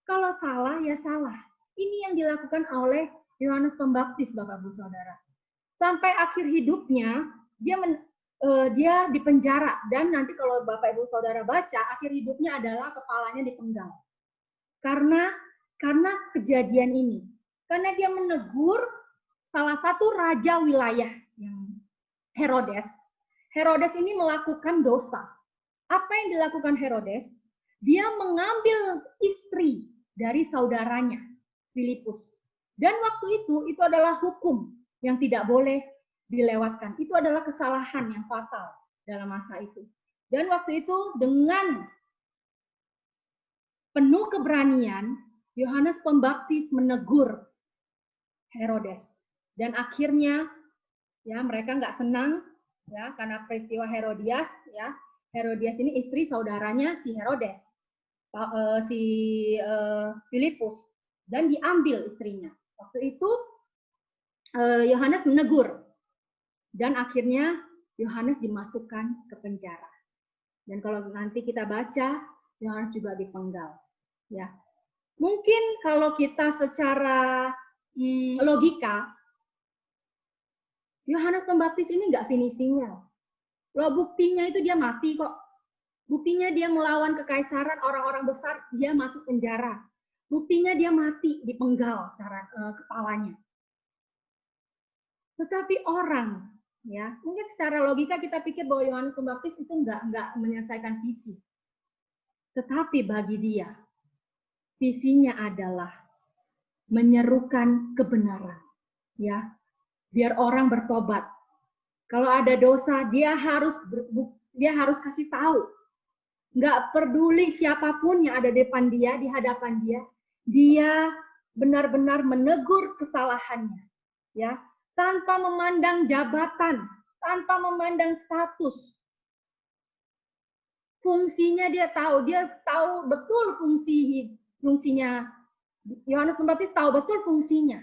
S3: Kalau salah, ya salah. Ini yang dilakukan oleh Yohanes Pembaptis, Bapak Ibu Saudara. Sampai akhir hidupnya, dia dipenjara. Dan nanti kalau Bapak Ibu Saudara baca, akhir hidupnya adalah kepalanya dipenggal. Karena kejadian ini. Karena dia menegur salah satu raja wilayah, yang Herodes. Herodes ini melakukan dosa. Apa yang dilakukan Herodes? Dia mengambil istri dari saudaranya, Filipus. Dan waktu itu adalah hukum yang tidak boleh dilewatkan. Itu adalah kesalahan yang fatal dalam masa itu. Dan waktu itu dengan penuh keberanian, Yohanes Pembaptis menegur Herodes. Dan akhirnya ya mereka nggak senang ya karena peristiwa Herodias ya. Herodias ini istri saudaranya si Herodes, Filipus, dan diambil istrinya. Waktu itu Yohanes menegur dan akhirnya Yohanes dimasukkan ke penjara. Dan kalau nanti kita baca, Yohanes juga dipenggal. Ya, mungkin kalau kita secara logika, Yohanes Pembaptis ini nggak finishingnya. Loh, buktinya itu dia mati kok. Buktinya dia melawan kekaisaran orang-orang besar, dia masuk penjara. Buktinya dia mati, dipenggal kepalanya. Tetapi orang, ya mungkin secara logika kita pikir bahwa Yohanes Pembaptis itu nggak menyelesaikan visi. Tetapi bagi dia, visinya adalah menyerukan kebenaran, ya, biar orang bertobat. Kalau ada dosa, dia harus kasih tahu. Nggak peduli siapapun yang ada di hadapan dia, dia benar-benar menegur kesalahannya, ya, tanpa memandang jabatan, tanpa memandang status. Fungsinya dia tahu betul fungsinya. Yohanes Pembaptis tahu betul fungsinya.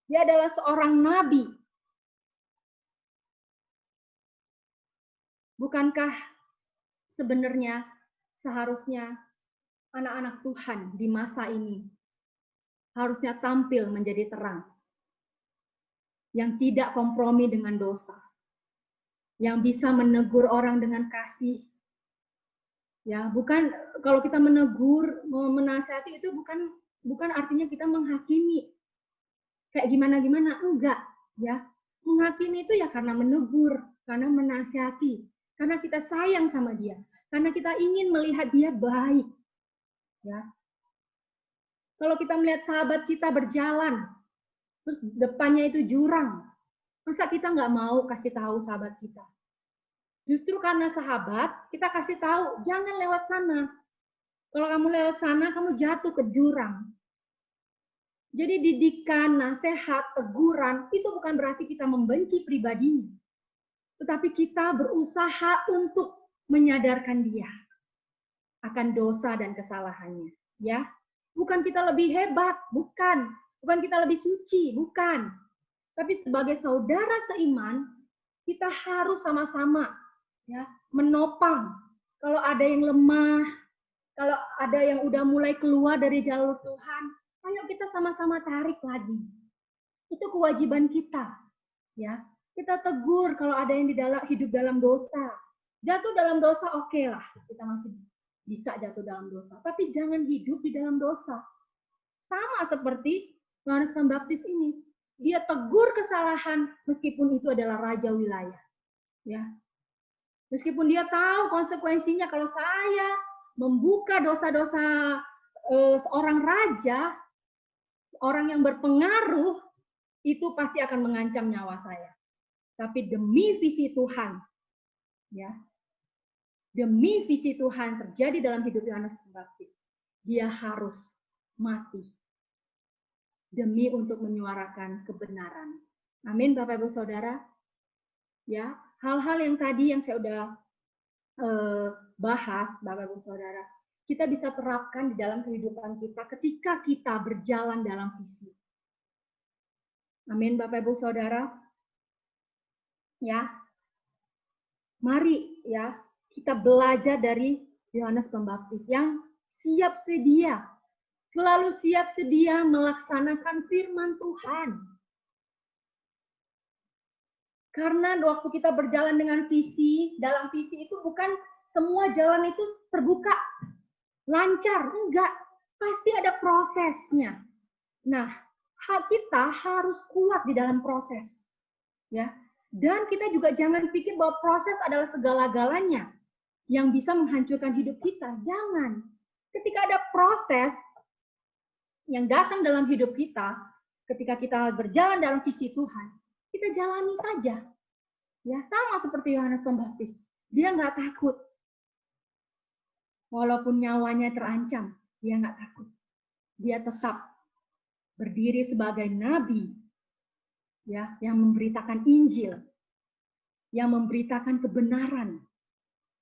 S3: Dia adalah seorang nabi. Bukankah sebenarnya seharusnya anak-anak Tuhan di masa ini harusnya tampil menjadi terang, yang tidak kompromi dengan dosa, yang bisa menegur orang dengan kasih. Ya, bukan kalau kita menegur, menasihati itu bukan artinya kita menghakimi. Kayak gimana-gimana, enggak, ya. Menghakimi itu ya karena menegur, karena menasihati, karena kita sayang sama dia, karena kita ingin melihat dia baik. Ya. Kalau kita melihat sahabat kita berjalan, terus depannya itu jurang, masa kita nggak mau kasih tahu sahabat kita? Justru karena sahabat, kita kasih tahu, jangan lewat sana. Kalau kamu lewat sana, kamu jatuh ke jurang. Jadi didikan, nasihat, teguran, itu bukan berarti kita membenci pribadinya. Tetapi kita berusaha untuk menyadarkan dia akan dosa dan kesalahannya. Ya, bukan kita lebih hebat, bukan kita lebih suci, bukan. Tapi sebagai saudara seiman, kita harus sama-sama ya menopang. Kalau ada yang lemah, kalau ada yang udah mulai keluar dari jalur Tuhan, ayo kita sama-sama tarik lagi. Itu kewajiban kita. Ya, kita tegur kalau ada yang hidup dalam dosa. Jatuh dalam dosa oke lah, kita masih bisa jatuh dalam dosa. Tapi jangan hidup di dalam dosa. Sama seperti Yohanes Pembaptis ini. Dia tegur kesalahan meskipun itu adalah raja wilayah. Ya. Meskipun dia tahu konsekuensinya kalau saya membuka dosa-dosa seorang raja, orang yang berpengaruh, itu pasti akan mengancam nyawa saya. Tapi demi visi Tuhan, ya. Demi visi Tuhan terjadi dalam hidup Yohanes Pembaptis, dia harus mati demi untuk menyuarakan kebenaran. Amin, Bapak Ibu Saudara. Ya, hal-hal yang tadi yang saya udah bahas, Bapak Ibu Saudara, kita bisa terapkan di dalam kehidupan kita ketika kita berjalan dalam visi. Amin, Bapak Ibu Saudara. Ya, mari ya kita belajar dari Yohanes Pembaptis yang siap sedia, selalu siap sedia melaksanakan firman Tuhan. Karena waktu kita berjalan dengan visi, dalam visi itu bukan semua jalan itu terbuka, lancar, enggak. Pasti ada prosesnya. Nah, kita harus kuat di dalam proses. Ya. Dan kita juga jangan pikir bahwa proses adalah segala-galanya yang bisa menghancurkan hidup kita. Jangan. Ketika ada proses yang datang dalam hidup kita, ketika kita berjalan dalam visi Tuhan, kita jalani saja. Ya, sama seperti Yohanes Pembaptis. Dia nggak takut. Walaupun nyawanya terancam, dia nggak takut. Dia tetap berdiri sebagai nabi, ya, yang memberitakan Injil, yang memberitakan kebenaran,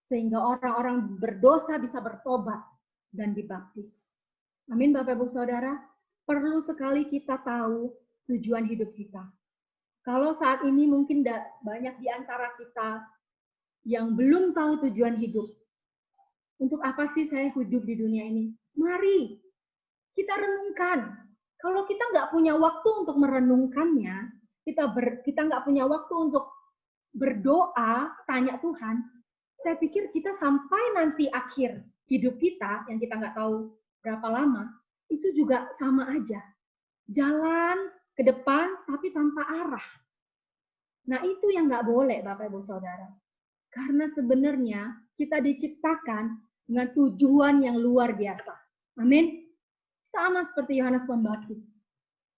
S3: sehingga orang-orang berdosa bisa bertobat dan dibaptis. Amin, Bapak Ibu Saudara. Perlu sekali kita tahu tujuan hidup kita. Kalau saat ini mungkin banyak di antara kita yang belum tahu tujuan hidup. Untuk apa sih saya hidup di dunia ini? Mari kita renungkan. Kalau kita nggak punya waktu untuk merenungkannya, kita nggak punya waktu untuk berdoa, tanya Tuhan, saya pikir kita sampai nanti akhir hidup kita, yang kita nggak tahu berapa lama, itu juga sama aja. Jalan ke depan, tapi tanpa arah. Nah, itu yang nggak boleh, Bapak Ibu Saudara. Karena sebenarnya kita diciptakan dengan tujuan yang luar biasa. Amin. Sama seperti Yohanes Pembaptis.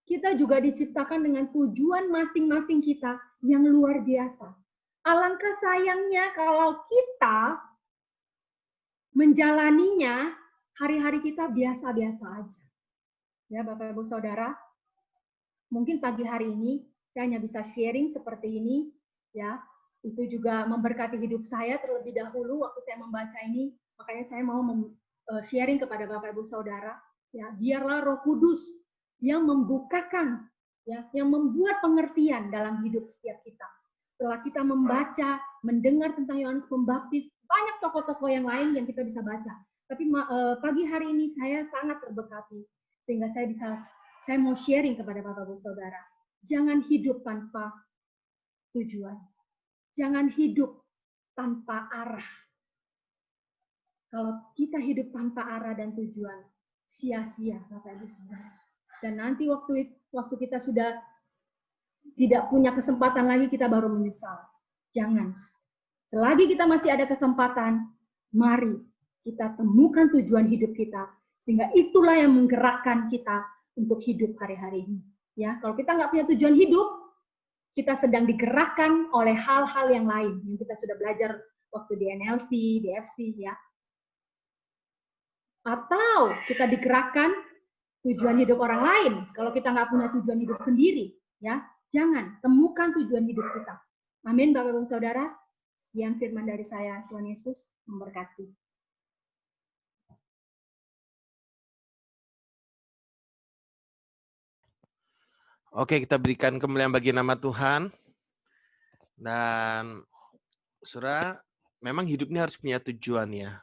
S3: Kita juga diciptakan dengan tujuan masing-masing kita yang luar biasa. Alangkah sayangnya kalau kita menjalaninya, hari-hari kita biasa-biasa aja. Ya, Bapak Ibu Saudara, mungkin pagi hari ini saya hanya bisa sharing seperti ini, ya. Itu juga memberkati hidup saya terlebih dahulu waktu saya membaca ini, makanya saya mau sharing kepada Bapak Ibu Saudara, ya. Biarlah Roh Kudus yang membukakan, ya, yang membuat pengertian dalam hidup setiap kita. Setelah kita membaca, mendengar tentang Yohanes Pembaptis, banyak tokoh-tokoh yang lain yang kita bisa baca. Tapi pagi hari ini saya sangat terberkati, sehingga saya mau sharing kepada Bapak Ibu Saudara. Jangan hidup tanpa tujuan. Jangan hidup tanpa arah. Kalau kita hidup tanpa arah dan tujuan, sia-sia, Bapak Ibu Saudara. Dan nanti waktu kita sudah tidak punya kesempatan lagi, kita baru menyesal. Jangan. Selagi kita masih ada kesempatan, mari kita temukan tujuan hidup kita, sehingga itulah yang menggerakkan kita untuk hidup hari-hari ini. Ya, kalau kita nggak punya tujuan hidup, kita sedang digerakkan oleh hal-hal yang lain yang kita sudah belajar waktu di NLC, di FC, ya. Atau kita digerakkan tujuan hidup orang lain. Kalau kita nggak punya tujuan hidup sendiri, ya, jangan temukan tujuan hidup kita. Amin, Bapak Ibu Saudara. Sekian firman dari saya. Tuhan Yesus memberkati.
S2: Oke, kita berikan kemuliaan bagi nama Tuhan. Dan saudara, memang hidup ini harus punya tujuan ya.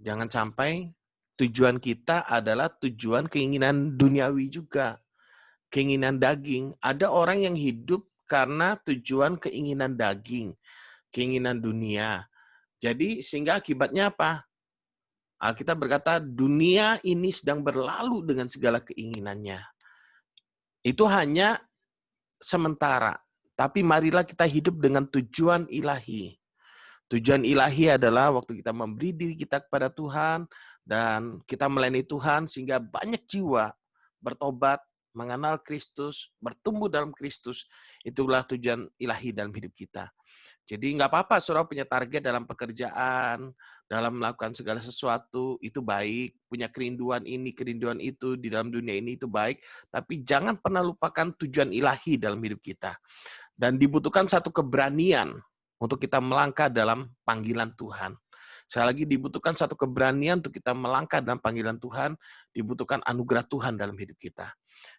S2: Jangan sampai tujuan kita adalah tujuan keinginan duniawi juga. Keinginan daging. Ada orang yang hidup karena tujuan keinginan daging. Keinginan dunia. Jadi sehingga akibatnya apa? Alkitab berkata dunia ini sedang berlalu dengan segala keinginannya. Itu hanya sementara. Tapi marilah kita hidup dengan tujuan ilahi. Tujuan ilahi adalah waktu kita memberi diri kita kepada Tuhan dan kita melayani Tuhan sehingga banyak jiwa bertobat, mengenal Kristus, bertumbuh dalam Kristus. Itulah tujuan ilahi dalam hidup kita. Jadi nggak apa-apa saudara punya target dalam pekerjaan, dalam melakukan segala sesuatu, itu baik. Punya kerinduan ini, kerinduan itu, di dalam dunia ini itu baik. Tapi jangan pernah lupakan tujuan ilahi dalam hidup kita. Dan dibutuhkan satu keberanian untuk kita melangkah dalam panggilan Tuhan. Sekali lagi dibutuhkan satu keberanian untuk kita melangkah dalam panggilan Tuhan, dibutuhkan anugerah Tuhan dalam hidup kita.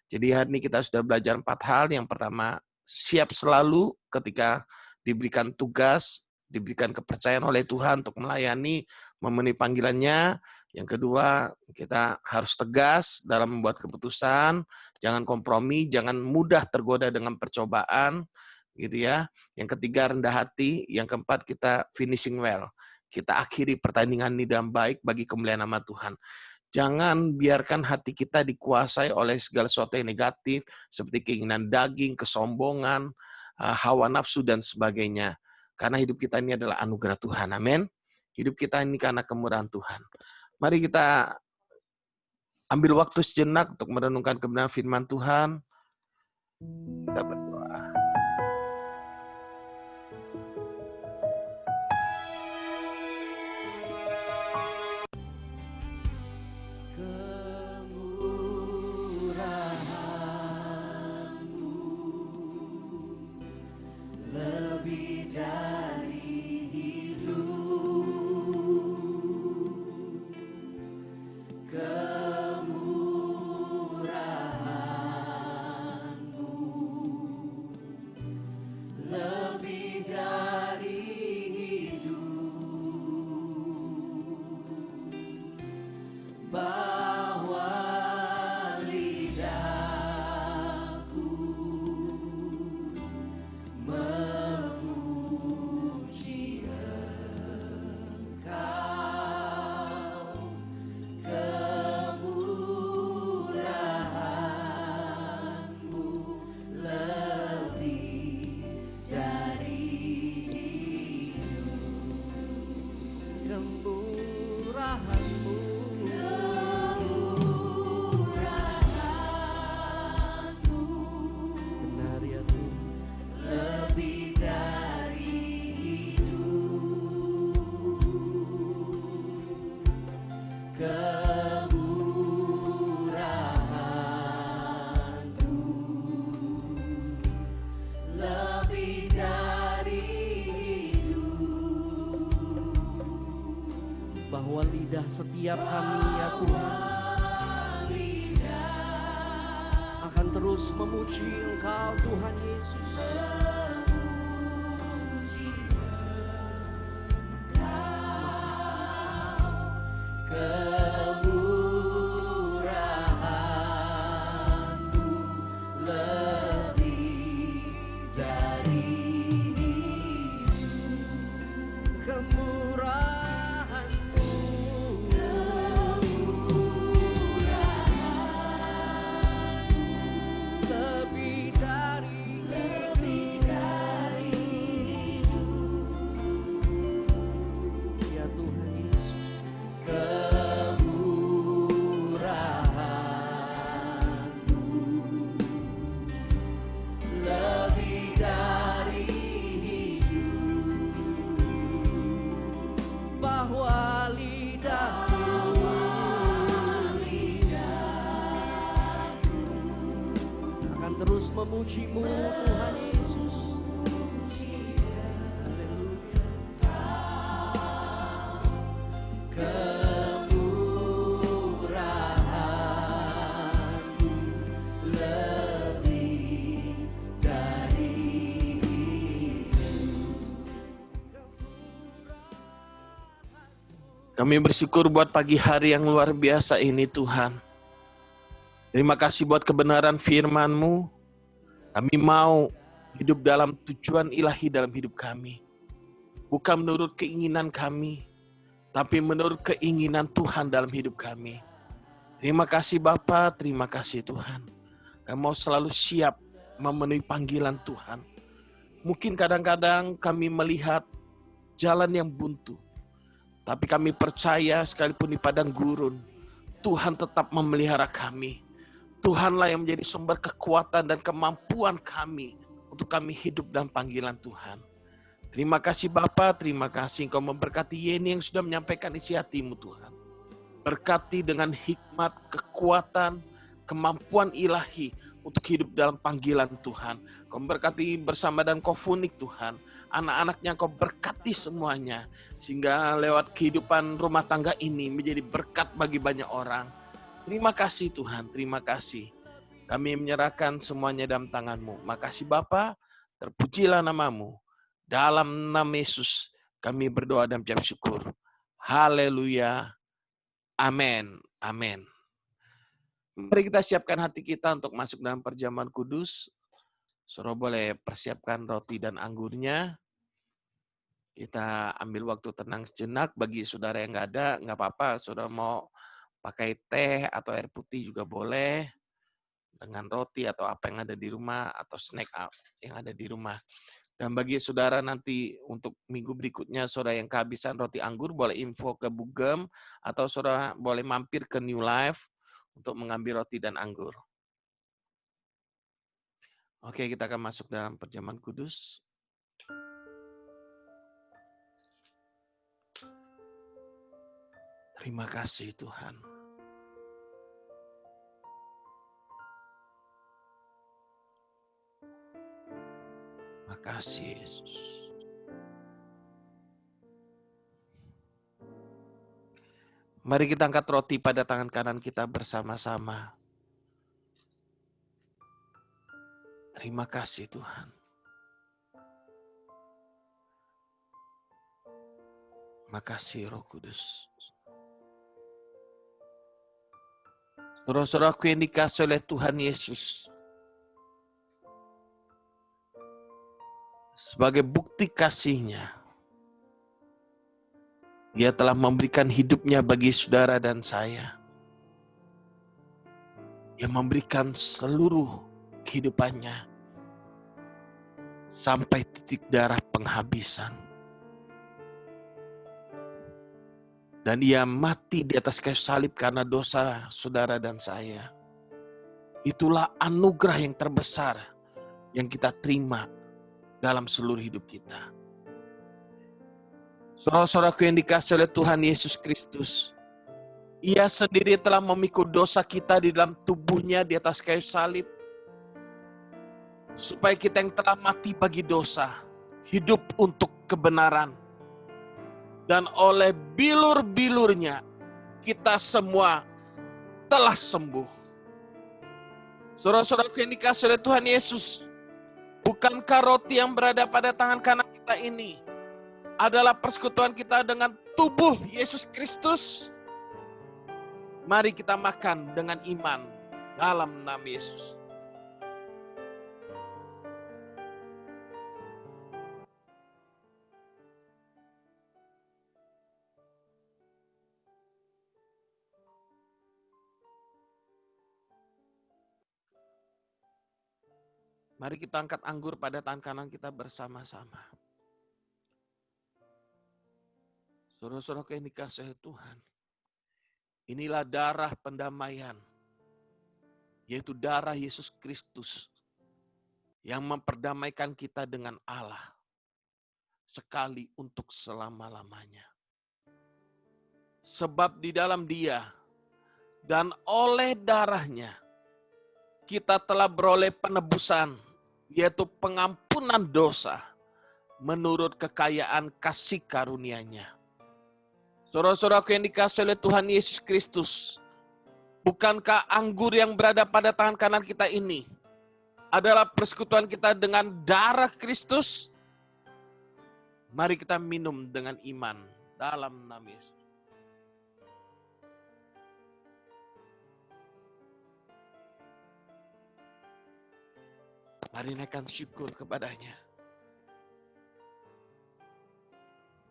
S2: Jadi hari ini kita sudah belajar 4 hal. Yang pertama, siap selalu ketika diberikan tugas, diberikan kepercayaan oleh Tuhan untuk melayani, memenuhi panggilannya. Yang kedua, kita harus tegas dalam membuat keputusan, jangan kompromi, jangan mudah tergoda dengan percobaan, gitu ya. Yang ketiga, rendah hati. Yang keempat, kita finishing well. Kita akhiri pertandingan ini dengan baik bagi kemuliaan nama Tuhan. Jangan biarkan hati kita dikuasai oleh segala sesuatu yang negatif, seperti keinginan daging, kesombongan, hawa nafsu, dan sebagainya. Karena hidup kita ini adalah anugerah Tuhan. Amin. Hidup kita ini karena kemurahan Tuhan. Mari kita ambil waktu sejenak untuk merenungkan kebenaran firman Tuhan. Kita berdoa.
S4: Bahwa lidah setiap kami ya Tuhan akan terus memuji Engkau Tuhan Yesus. Kemurahan-Mu lebih dari kemurahan-Mu lebih dari ya Tuhan Yesus. Kemurahan-Mu lebih dari bahwa lidahku akan terus memuji-Mu Tuhan Yesus. Kemurahan-Mu lebih dari
S2: Kami bersyukur buat pagi hari yang luar biasa ini Tuhan. Terima kasih buat kebenaran firman-Mu. Kami mau hidup dalam tujuan ilahi dalam hidup kami. Bukan menurut keinginan kami, tapi menurut keinginan Tuhan dalam hidup kami. Terima kasih Bapa, terima kasih Tuhan. Kami mau selalu siap memenuhi panggilan Tuhan. Mungkin kadang-kadang kami melihat jalan yang buntu, tapi kami percaya sekalipun di padang gurun, Tuhan tetap memelihara kami. Tuhanlah yang menjadi sumber kekuatan dan kemampuan kami untuk kami hidup dalam panggilan Tuhan. Terima kasih Bapa, terima kasih Engkau memberkati Yeni yang sudah menyampaikan isi hati-Mu Tuhan. Berkati dengan hikmat, kekuatan, kemampuan ilahi untuk hidup dalam panggilan Tuhan. Kau berkati bersama dan Kau funik Tuhan. Anak-anaknya Kau berkati semuanya. Sehingga lewat kehidupan rumah tangga ini menjadi berkat bagi banyak orang. Terima kasih Tuhan, terima kasih. Kami menyerahkan semuanya dalam tangan-Mu. Makasih Bapa, terpujilah nama-Mu. Dalam nama Yesus kami berdoa dan mengucap syukur. Haleluya. Amin. Amin. Mari kita siapkan hati kita untuk masuk dalam perjamuan kudus. Saudara boleh persiapkan roti dan anggurnya. Kita ambil waktu tenang sejenak. Bagi saudara yang nggak ada, nggak apa-apa. Saudara mau pakai teh atau air putih juga boleh. Dengan roti atau apa yang ada di rumah, atau snack yang ada di rumah. Dan bagi saudara nanti untuk minggu berikutnya, saudara yang kehabisan roti anggur, boleh info ke Bugem, atau saudara boleh mampir ke New Life untuk mengambil roti dan anggur. Oke, kita akan masuk dalam perjamuan kudus. Terima kasih Tuhan. Makasih Yesus. Mari kita angkat roti pada tangan kanan kita bersama-sama. Terima kasih Tuhan. Makasih Roh Kudus. Saudara-saudaraku yang dikasihi oleh Tuhan Yesus. Sebagai bukti kasih-Nya, Dia telah memberikan hidupnya bagi saudara dan saya. Dia memberikan seluruh kehidupannya sampai titik darah penghabisan. Dan Dia mati di atas kayu salib karena dosa saudara dan saya. Itulah anugerah yang terbesar yang kita terima dalam seluruh hidup kita. Saudara-saudaraku yang dikasihi oleh Tuhan Yesus Kristus, Ia sendiri telah memikul dosa kita di dalam tubuh-Nya di atas kayu salib, supaya kita yang telah mati bagi dosa, hidup untuk kebenaran. Dan oleh bilur-bilur-Nya, kita semua telah sembuh. Saudara-saudaraku yang dikasihi oleh Tuhan Yesus, bukankah roti yang berada pada tangan kanan kita ini adalah persekutuan kita dengan tubuh Yesus Kristus? Mari kita makan dengan iman dalam nama Yesus. Mari kita angkat anggur pada tangan kanan kita bersama-sama. Saudara-saudara yang dikasihi Tuhan, inilah darah pendamaian, yaitu darah Yesus Kristus yang memperdamaikan kita dengan Allah sekali untuk selama-lamanya. Sebab di dalam Dia dan oleh darahnya kita telah beroleh penebusan, yaitu pengampunan dosa menurut kekayaan kasih karunia-Nya. Saudara-saudaraku yang dikasihi oleh Tuhan Yesus Kristus, bukankah anggur yang berada pada tangan kanan kita ini adalah persekutuan kita dengan darah Kristus? Mari kita minum dengan iman dalam nama Yesus. Mari naikkan syukur kepada-Nya.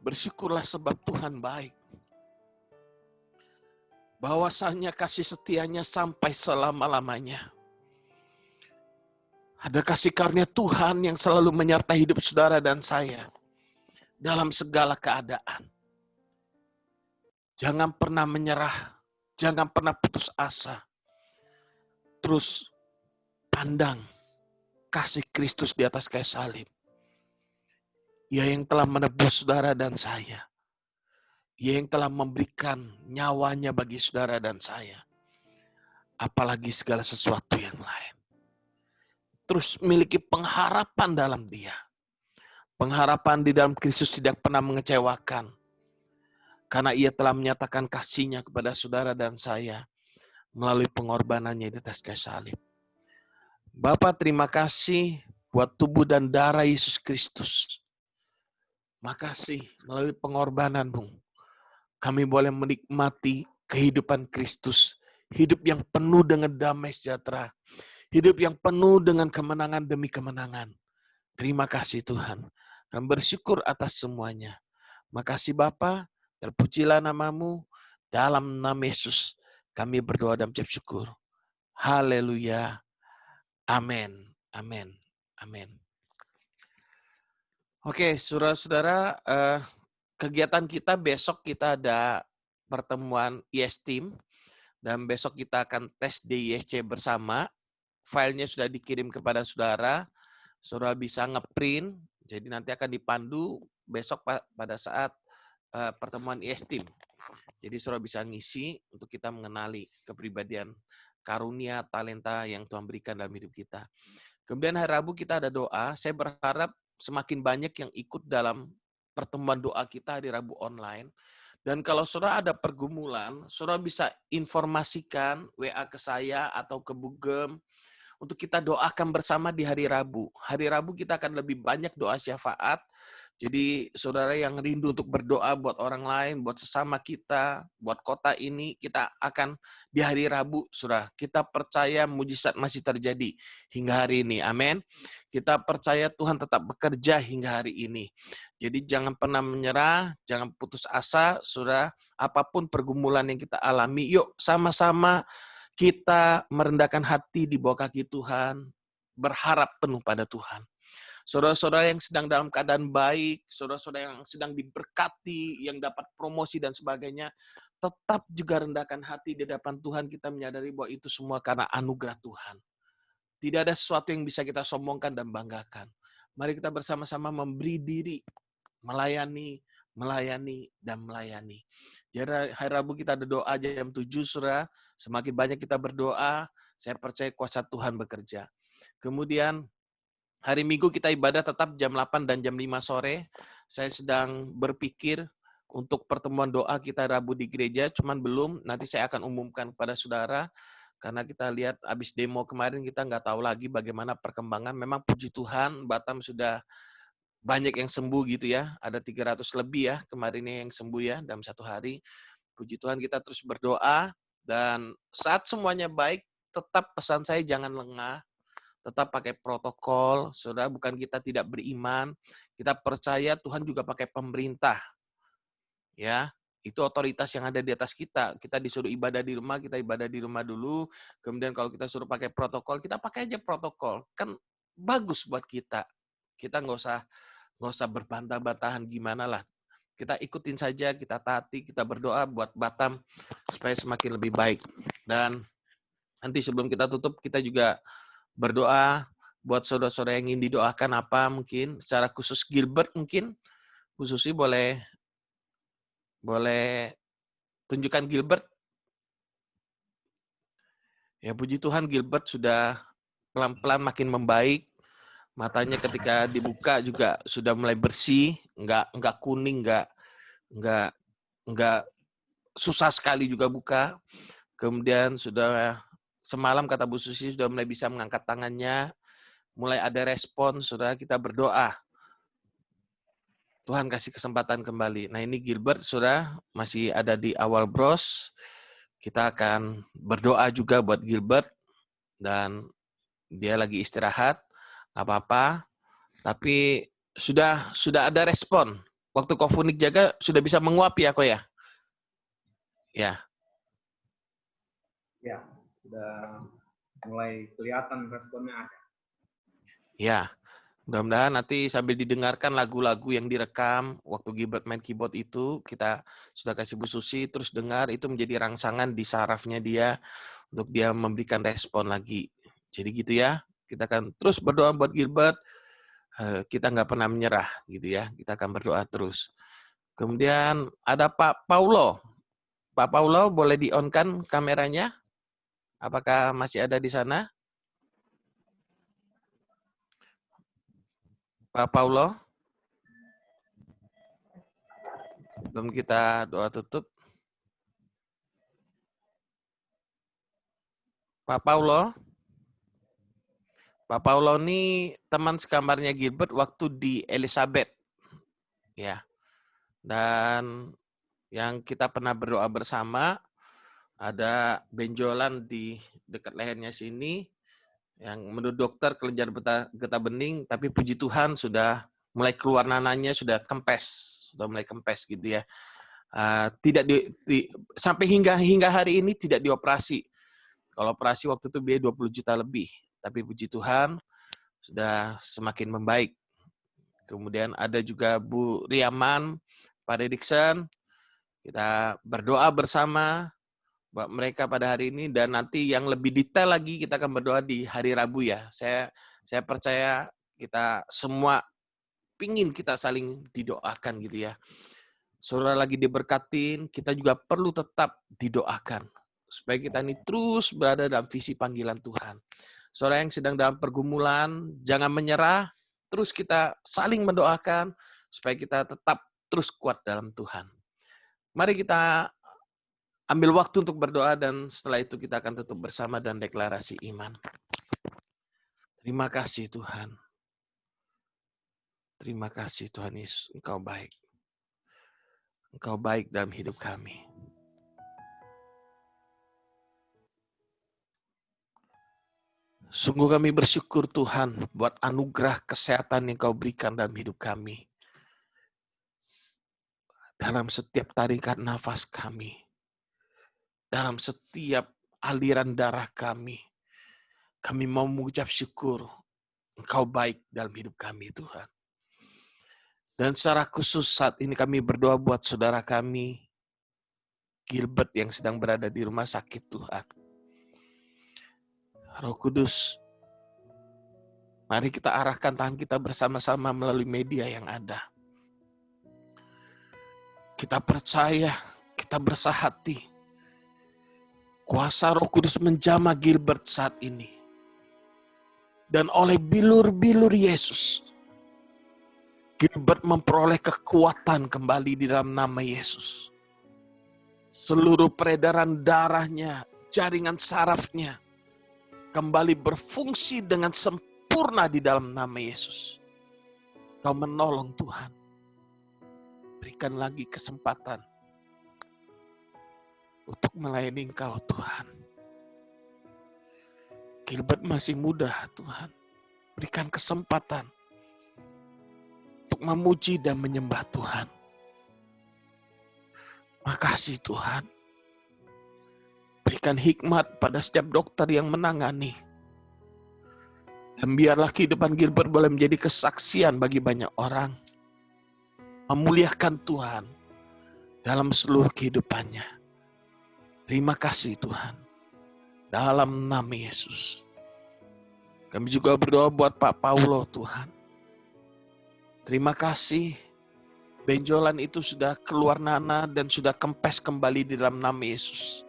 S2: Bersyukurlah sebab Tuhan baik. Bahwasanya kasih setia-Nya sampai selama-lamanya. Ada kasih karunia Tuhan yang selalu menyertai hidup saudara dan saya dalam segala keadaan. Jangan pernah menyerah, jangan pernah putus asa. Terus pandang kasih Kristus di atas kayu salib. Ia yang telah menebus saudara dan saya. Ia yang telah memberikan nyawanya bagi saudara dan saya. Apalagi segala sesuatu yang lain. Terus miliki pengharapan dalam Dia. Pengharapan di dalam Kristus tidak pernah mengecewakan. Karena Ia telah menyatakan kasih-Nya kepada saudara dan saya melalui pengorbanannya di atas kayu salib. Bapa, terima kasih buat tubuh dan darah Yesus Kristus. Makasih melalui pengorbanan-Mu. Kami boleh menikmati kehidupan Kristus. Hidup yang penuh dengan damai sejahtera. Hidup yang penuh dengan kemenangan demi kemenangan. Terima kasih Tuhan. Kami bersyukur atas semuanya. Makasih Bapa, terpujilah nama-Mu. Dalam nama Yesus kami berdoa dan mengucap syukur. Haleluya. Amin. Amin. Amin. Oke, saudara-saudara, kegiatan kita besok kita ada pertemuan IS Team. Dan besok kita akan tes DISC bersama. Filenya sudah dikirim kepada saudara. Saudara bisa ngeprint. Jadi nanti akan dipandu besok pada saat pertemuan IS Team. Jadi saudara bisa ngisi untuk kita mengenali kepribadian karunia, talenta yang Tuhan berikan dalam hidup kita. Kemudian hari Rabu kita ada doa. Saya berharap semakin banyak yang ikut dalam pertemuan doa kita hari Rabu online. Dan kalau saudara ada pergumulan, saudara bisa informasikan WA ke saya atau ke Bugem untuk kita doakan bersama di hari Rabu. Hari Rabu kita akan lebih banyak doa syafaat. Jadi saudara yang rindu untuk berdoa buat orang lain, buat sesama kita, buat kota ini, kita akan di hari Rabu, saudara. Kita percaya mujizat masih terjadi hingga hari ini. Amin. Kita percaya Tuhan tetap bekerja hingga hari ini. Jadi jangan pernah menyerah, jangan putus asa, saudara. Apapun pergumulan yang kita alami, yuk sama-sama kita merendahkan hati di bawah kaki Tuhan, berharap penuh pada Tuhan. Saudara-saudara yang sedang dalam keadaan baik, saudara-saudara yang sedang diberkati, yang dapat promosi dan sebagainya, tetap juga rendahkan hati di hadapan Tuhan. Kita menyadari bahwa itu semua karena anugerah Tuhan. Tidak ada sesuatu yang bisa kita sombongkan dan banggakan. Mari kita bersama-sama memberi diri, melayani, dan melayani. Jadi hari Rabu kita ada doa jam 7, saudara. Semakin banyak kita berdoa, saya percaya kuasa Tuhan bekerja. Kemudian hari Minggu kita ibadah tetap jam 8 dan jam 5 sore. Saya sedang berpikir untuk pertemuan doa kita Rabu di gereja, cuman belum. Nanti saya akan umumkan kepada saudara. Karena kita lihat habis demo kemarin kita nggak tahu lagi bagaimana perkembangan. Memang puji Tuhan, Batam sudah banyak yang sembuh gitu ya. Ada 300 lebih ya kemarinnya yang sembuh ya dalam satu hari. Puji Tuhan kita terus berdoa. Dan saat semuanya baik, tetap pesan saya jangan lengah. Tetap pakai protokol, saudara, bukan kita tidak beriman, kita percaya Tuhan juga pakai pemerintah. Ya, itu otoritas yang ada di atas kita. Kita disuruh ibadah di rumah, kita ibadah di rumah dulu. Kemudian kalau kita suruh pakai protokol, kita pakai aja protokol. Kan bagus buat kita. Kita nggak usah berbantah-bantahan gimana lah. Kita ikutin saja, kita taati, kita berdoa buat Batam supaya semakin lebih baik. Dan nanti sebelum kita tutup, kita juga berdoa buat saudara-saudara yang ingin didoakan apa mungkin secara khusus Gilbert mungkin khususnya boleh tunjukkan Gilbert. Ya puji Tuhan Gilbert sudah pelan-pelan makin membaik. Matanya ketika dibuka juga sudah mulai bersih, enggak kuning, enggak susah sekali juga buka. Kemudian sudah semalam kata Bu Susi sudah mulai bisa mengangkat tangannya. Mulai ada respon, saudara, kita berdoa. Tuhan kasih kesempatan kembali. Nah ini Gilbert, saudara, masih ada di awal bros. Kita akan berdoa juga buat Gilbert. Dan dia lagi istirahat, nggak apa-apa. Tapi sudah ada respon. Waktu Kofunik jaga sudah bisa menguap ya, kok ya? Ya.
S5: Ya, sudah mulai kelihatan responnya ada.
S2: Ya, mudah-mudahan nanti sambil didengarkan lagu-lagu yang direkam waktu Gilbert main keyboard itu, kita sudah kasih Bu Susi, terus dengar, itu menjadi rangsangan di sarafnya dia, untuk dia memberikan respon lagi. Jadi gitu ya, kita akan terus berdoa buat Gilbert, kita nggak pernah menyerah gitu ya. Kita akan berdoa terus. Kemudian ada Pak Paulo. Pak Paulo, boleh di-on-kan kameranya? Apakah masih ada di sana? Pak Paulo? Sebelum kita doa tutup. Pak Paulo? Pak Paulo ini teman sekamarnya Gilbert waktu di Elizabeth. Ya. Dan yang kita pernah berdoa bersama, ada benjolan di dekat lehernya sini, yang menurut dokter kelenjar getah bening, tapi puji Tuhan sudah mulai keluar nananya, sudah mulai kempes gitu ya. Tidak sampai hingga hari ini tidak dioperasi. Kalau operasi waktu itu biaya 20 juta lebih, tapi puji Tuhan sudah semakin membaik. Kemudian ada juga Bu Riaman, Pak Redikson, kita berdoa bersama buat mereka pada hari ini, dan nanti yang lebih detail lagi kita akan berdoa di hari Rabu ya. Saya percaya kita semua pingin kita saling didoakan gitu ya. Saudara lagi diberkatin, kita juga perlu tetap didoakan supaya kita ini terus berada dalam visi panggilan Tuhan. Saudara yang sedang dalam pergumulan, jangan menyerah, terus kita saling mendoakan supaya kita tetap terus kuat dalam Tuhan. Mari kita ambil waktu untuk berdoa, dan setelah itu kita akan tutup bersama dan deklarasi iman. Terima kasih Tuhan. Terima kasih Tuhan Yesus, Engkau baik. Engkau baik dalam hidup kami. Sungguh kami bersyukur Tuhan buat anugerah kesehatan yang Kau berikan dalam hidup kami. Dalam setiap tarikan nafas kami. Dalam setiap aliran darah kami. Kami mau mengucap syukur. Engkau baik dalam hidup kami Tuhan. Dan secara khusus saat ini kami berdoa buat saudara kami, Gilbert yang sedang berada di rumah sakit Tuhan. Roh Kudus, mari kita arahkan tangan kita bersama-sama melalui media yang ada. Kita percaya, kita bersahati. Kuasa Roh Kudus menjamah Gilbert saat ini. Dan oleh bilur-bilur Yesus, Gilbert memperoleh kekuatan kembali di dalam nama Yesus. Seluruh peredaran darahnya, jaringan sarafnya, kembali berfungsi dengan sempurna di dalam nama Yesus. Kau menolong Tuhan. Berikan lagi kesempatan untuk melayani Engkau Tuhan. Gilbert masih muda Tuhan. Berikan kesempatan untuk memuji dan menyembah Tuhan. Makasih Tuhan. Berikan hikmat pada setiap dokter yang menangani. Dan biarlah kehidupan Gilbert boleh menjadi kesaksian bagi banyak orang. Memuliakan Tuhan dalam seluruh kehidupannya. Terima kasih Tuhan. Dalam nama Yesus. Kami juga berdoa buat Pak Paulo Tuhan. Terima kasih. Benjolan itu sudah keluar nanah dan sudah kempes kembali di dalam nama Yesus.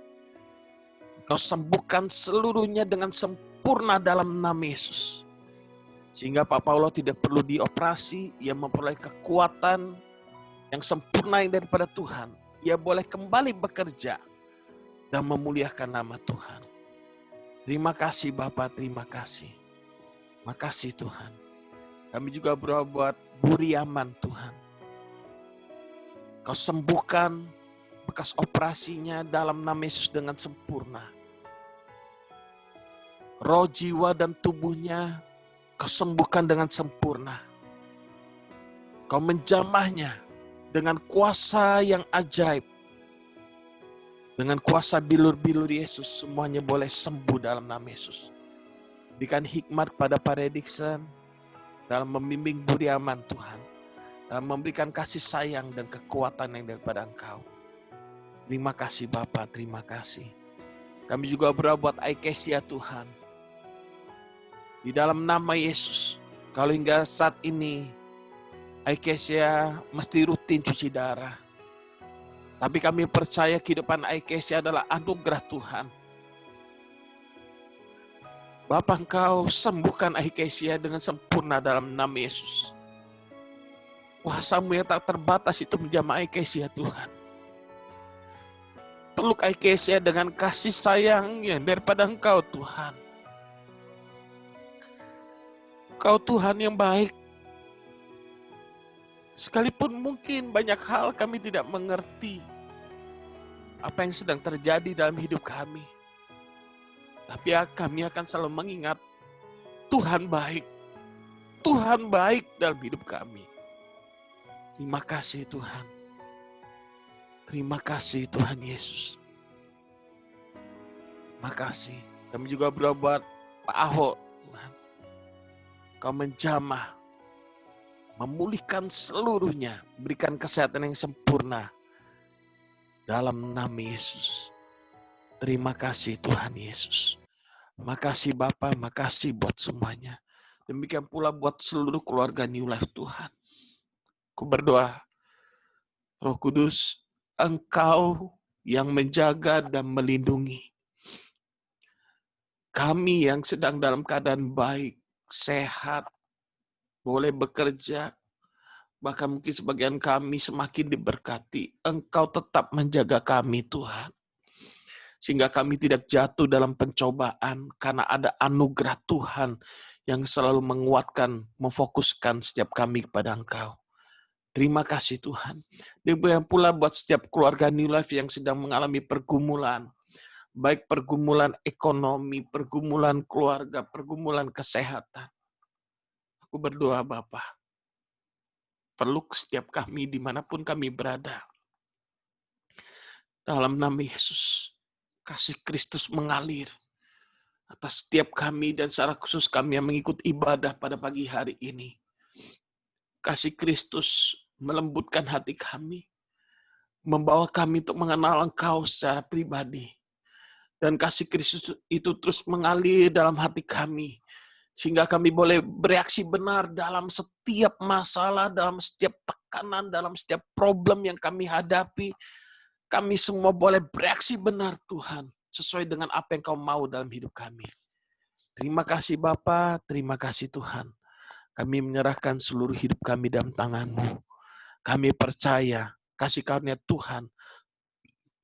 S2: Kau sembuhkan seluruhnya dengan sempurna dalam nama Yesus. Sehingga Pak Paulo tidak perlu dioperasi, ia memperoleh kekuatan yang sempurna yang daripada Tuhan. Ia boleh kembali bekerja dan memuliakan nama Tuhan. Terima kasih Bapak, terima kasih. Makasih Tuhan. Kami juga berdoa buat Bu Riaman Tuhan. Kau sembuhkan bekas operasinya dalam nama Yesus dengan sempurna. Roh, jiwa, dan tubuhnya Kau sembuhkan dengan sempurna. Kau menjamahnya dengan kuasa yang ajaib. Dengan kuasa bilur-bilur Yesus, semuanya boleh sembuh dalam nama Yesus. Berikan hikmat pada Pak Redikson dalam membimbing Bu Riaman Tuhan. Dalam memberikan kasih sayang dan kekuatan yang daripada Engkau. Terima kasih Bapak, terima kasih. Kami juga berdoa buat Aikesia Tuhan. Di dalam nama Yesus, Kalau hingga saat ini, Aikesia mesti rutin cuci darah. Tapi kami percaya kehidupan Aikesia adalah anugerah Tuhan. Bapa, Engkau sembuhkan Aikesia dengan sempurna dalam nama Yesus. Kuasa-Mu yang tak terbatas itu menjamah Aikesia, Tuhan. Peluk Aikesia dengan kasih sayangnya daripada Engkau, Tuhan. Engkau Tuhan yang baik. Sekalipun mungkin banyak hal kami tidak mengerti apa yang sedang terjadi dalam hidup kami. Tapi kami akan selalu mengingat Tuhan baik. Tuhan baik dalam hidup kami. Terima kasih Tuhan. Terima kasih Tuhan Yesus. Terima kasih. Kami juga berdoa buat Pak Ahok, Tuhan. Kau menjamah, memulihkan seluruhnya, berikan kesehatan yang sempurna dalam nama Yesus. Terima kasih Tuhan Yesus. Makasih Bapa, makasih buat semuanya. Demikian pula buat seluruh keluarga New Life Tuhan. Aku berdoa, Roh Kudus, Engkau yang menjaga dan melindungi kami yang sedang dalam keadaan baik, sehat, boleh bekerja, bahkan mungkin sebagian kami semakin diberkati. Engkau tetap menjaga kami Tuhan. Sehingga kami tidak jatuh dalam pencobaan karena ada anugerah Tuhan yang selalu menguatkan, memfokuskan setiap kami kepada Engkau. Terima kasih Tuhan. Demikian pula buat setiap keluarga New Life yang sedang mengalami pergumulan. Baik pergumulan ekonomi, pergumulan keluarga, pergumulan kesehatan. Aku berdoa Bapa, peluk setiap kami dimanapun kami berada. Dalam nama Yesus, kasih Kristus mengalir atas setiap kami dan secara khusus kami yang mengikut ibadah pada pagi hari ini. Kasih Kristus melembutkan hati kami, membawa kami untuk mengenal Engkau secara pribadi. Dan kasih Kristus itu terus mengalir dalam hati kami, sehingga kami boleh bereaksi benar dalam setiap masalah, dalam setiap tekanan, dalam setiap problem yang kami hadapi. Kami semua boleh bereaksi benar Tuhan, sesuai dengan apa yang Kau mau dalam hidup kami. Terima kasih Bapa, terima kasih Tuhan. Kami menyerahkan seluruh hidup kami dalam tangan-Mu. Kami percaya kasih karunia Tuhan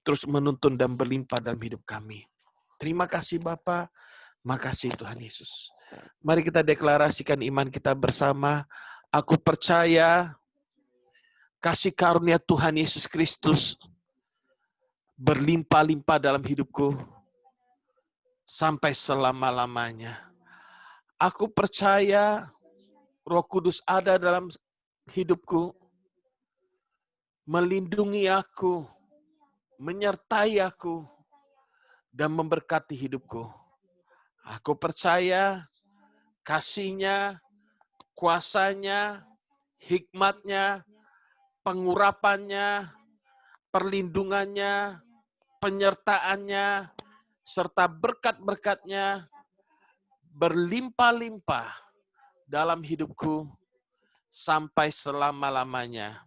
S2: terus menuntun dan berlimpah dalam hidup kami. Terima kasih Bapa, makasih Tuhan Yesus. Mari kita deklarasikan iman kita bersama. Aku percaya kasih karunia Tuhan Yesus Kristus berlimpah-limpah dalam hidupku sampai selama-lamanya. Aku percaya Roh Kudus ada dalam hidupku, melindungi aku, menyertai aku, dan memberkati hidupku. Aku percaya kasih-Nya, kuasa-Nya, hikmat-Nya, pengurapan-Nya, perlindungan-Nya, penyertaan-Nya, serta berkat-berkat-Nya berlimpah-limpah dalam hidupku sampai selama-lamanya.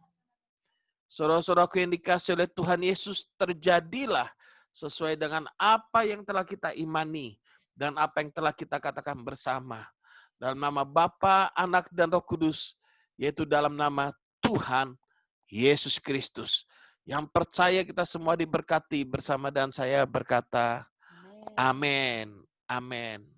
S2: Saudara-saudaraku yang dikasihi oleh Tuhan Yesus, terjadilah sesuai dengan apa yang telah kita imani dan apa yang telah kita katakan bersama. Dalam nama Bapa, Anak, dan Roh Kudus, yaitu dalam nama Tuhan Yesus Kristus. Yang percaya kita semua diberkati bersama dan saya berkata, amin. Amin.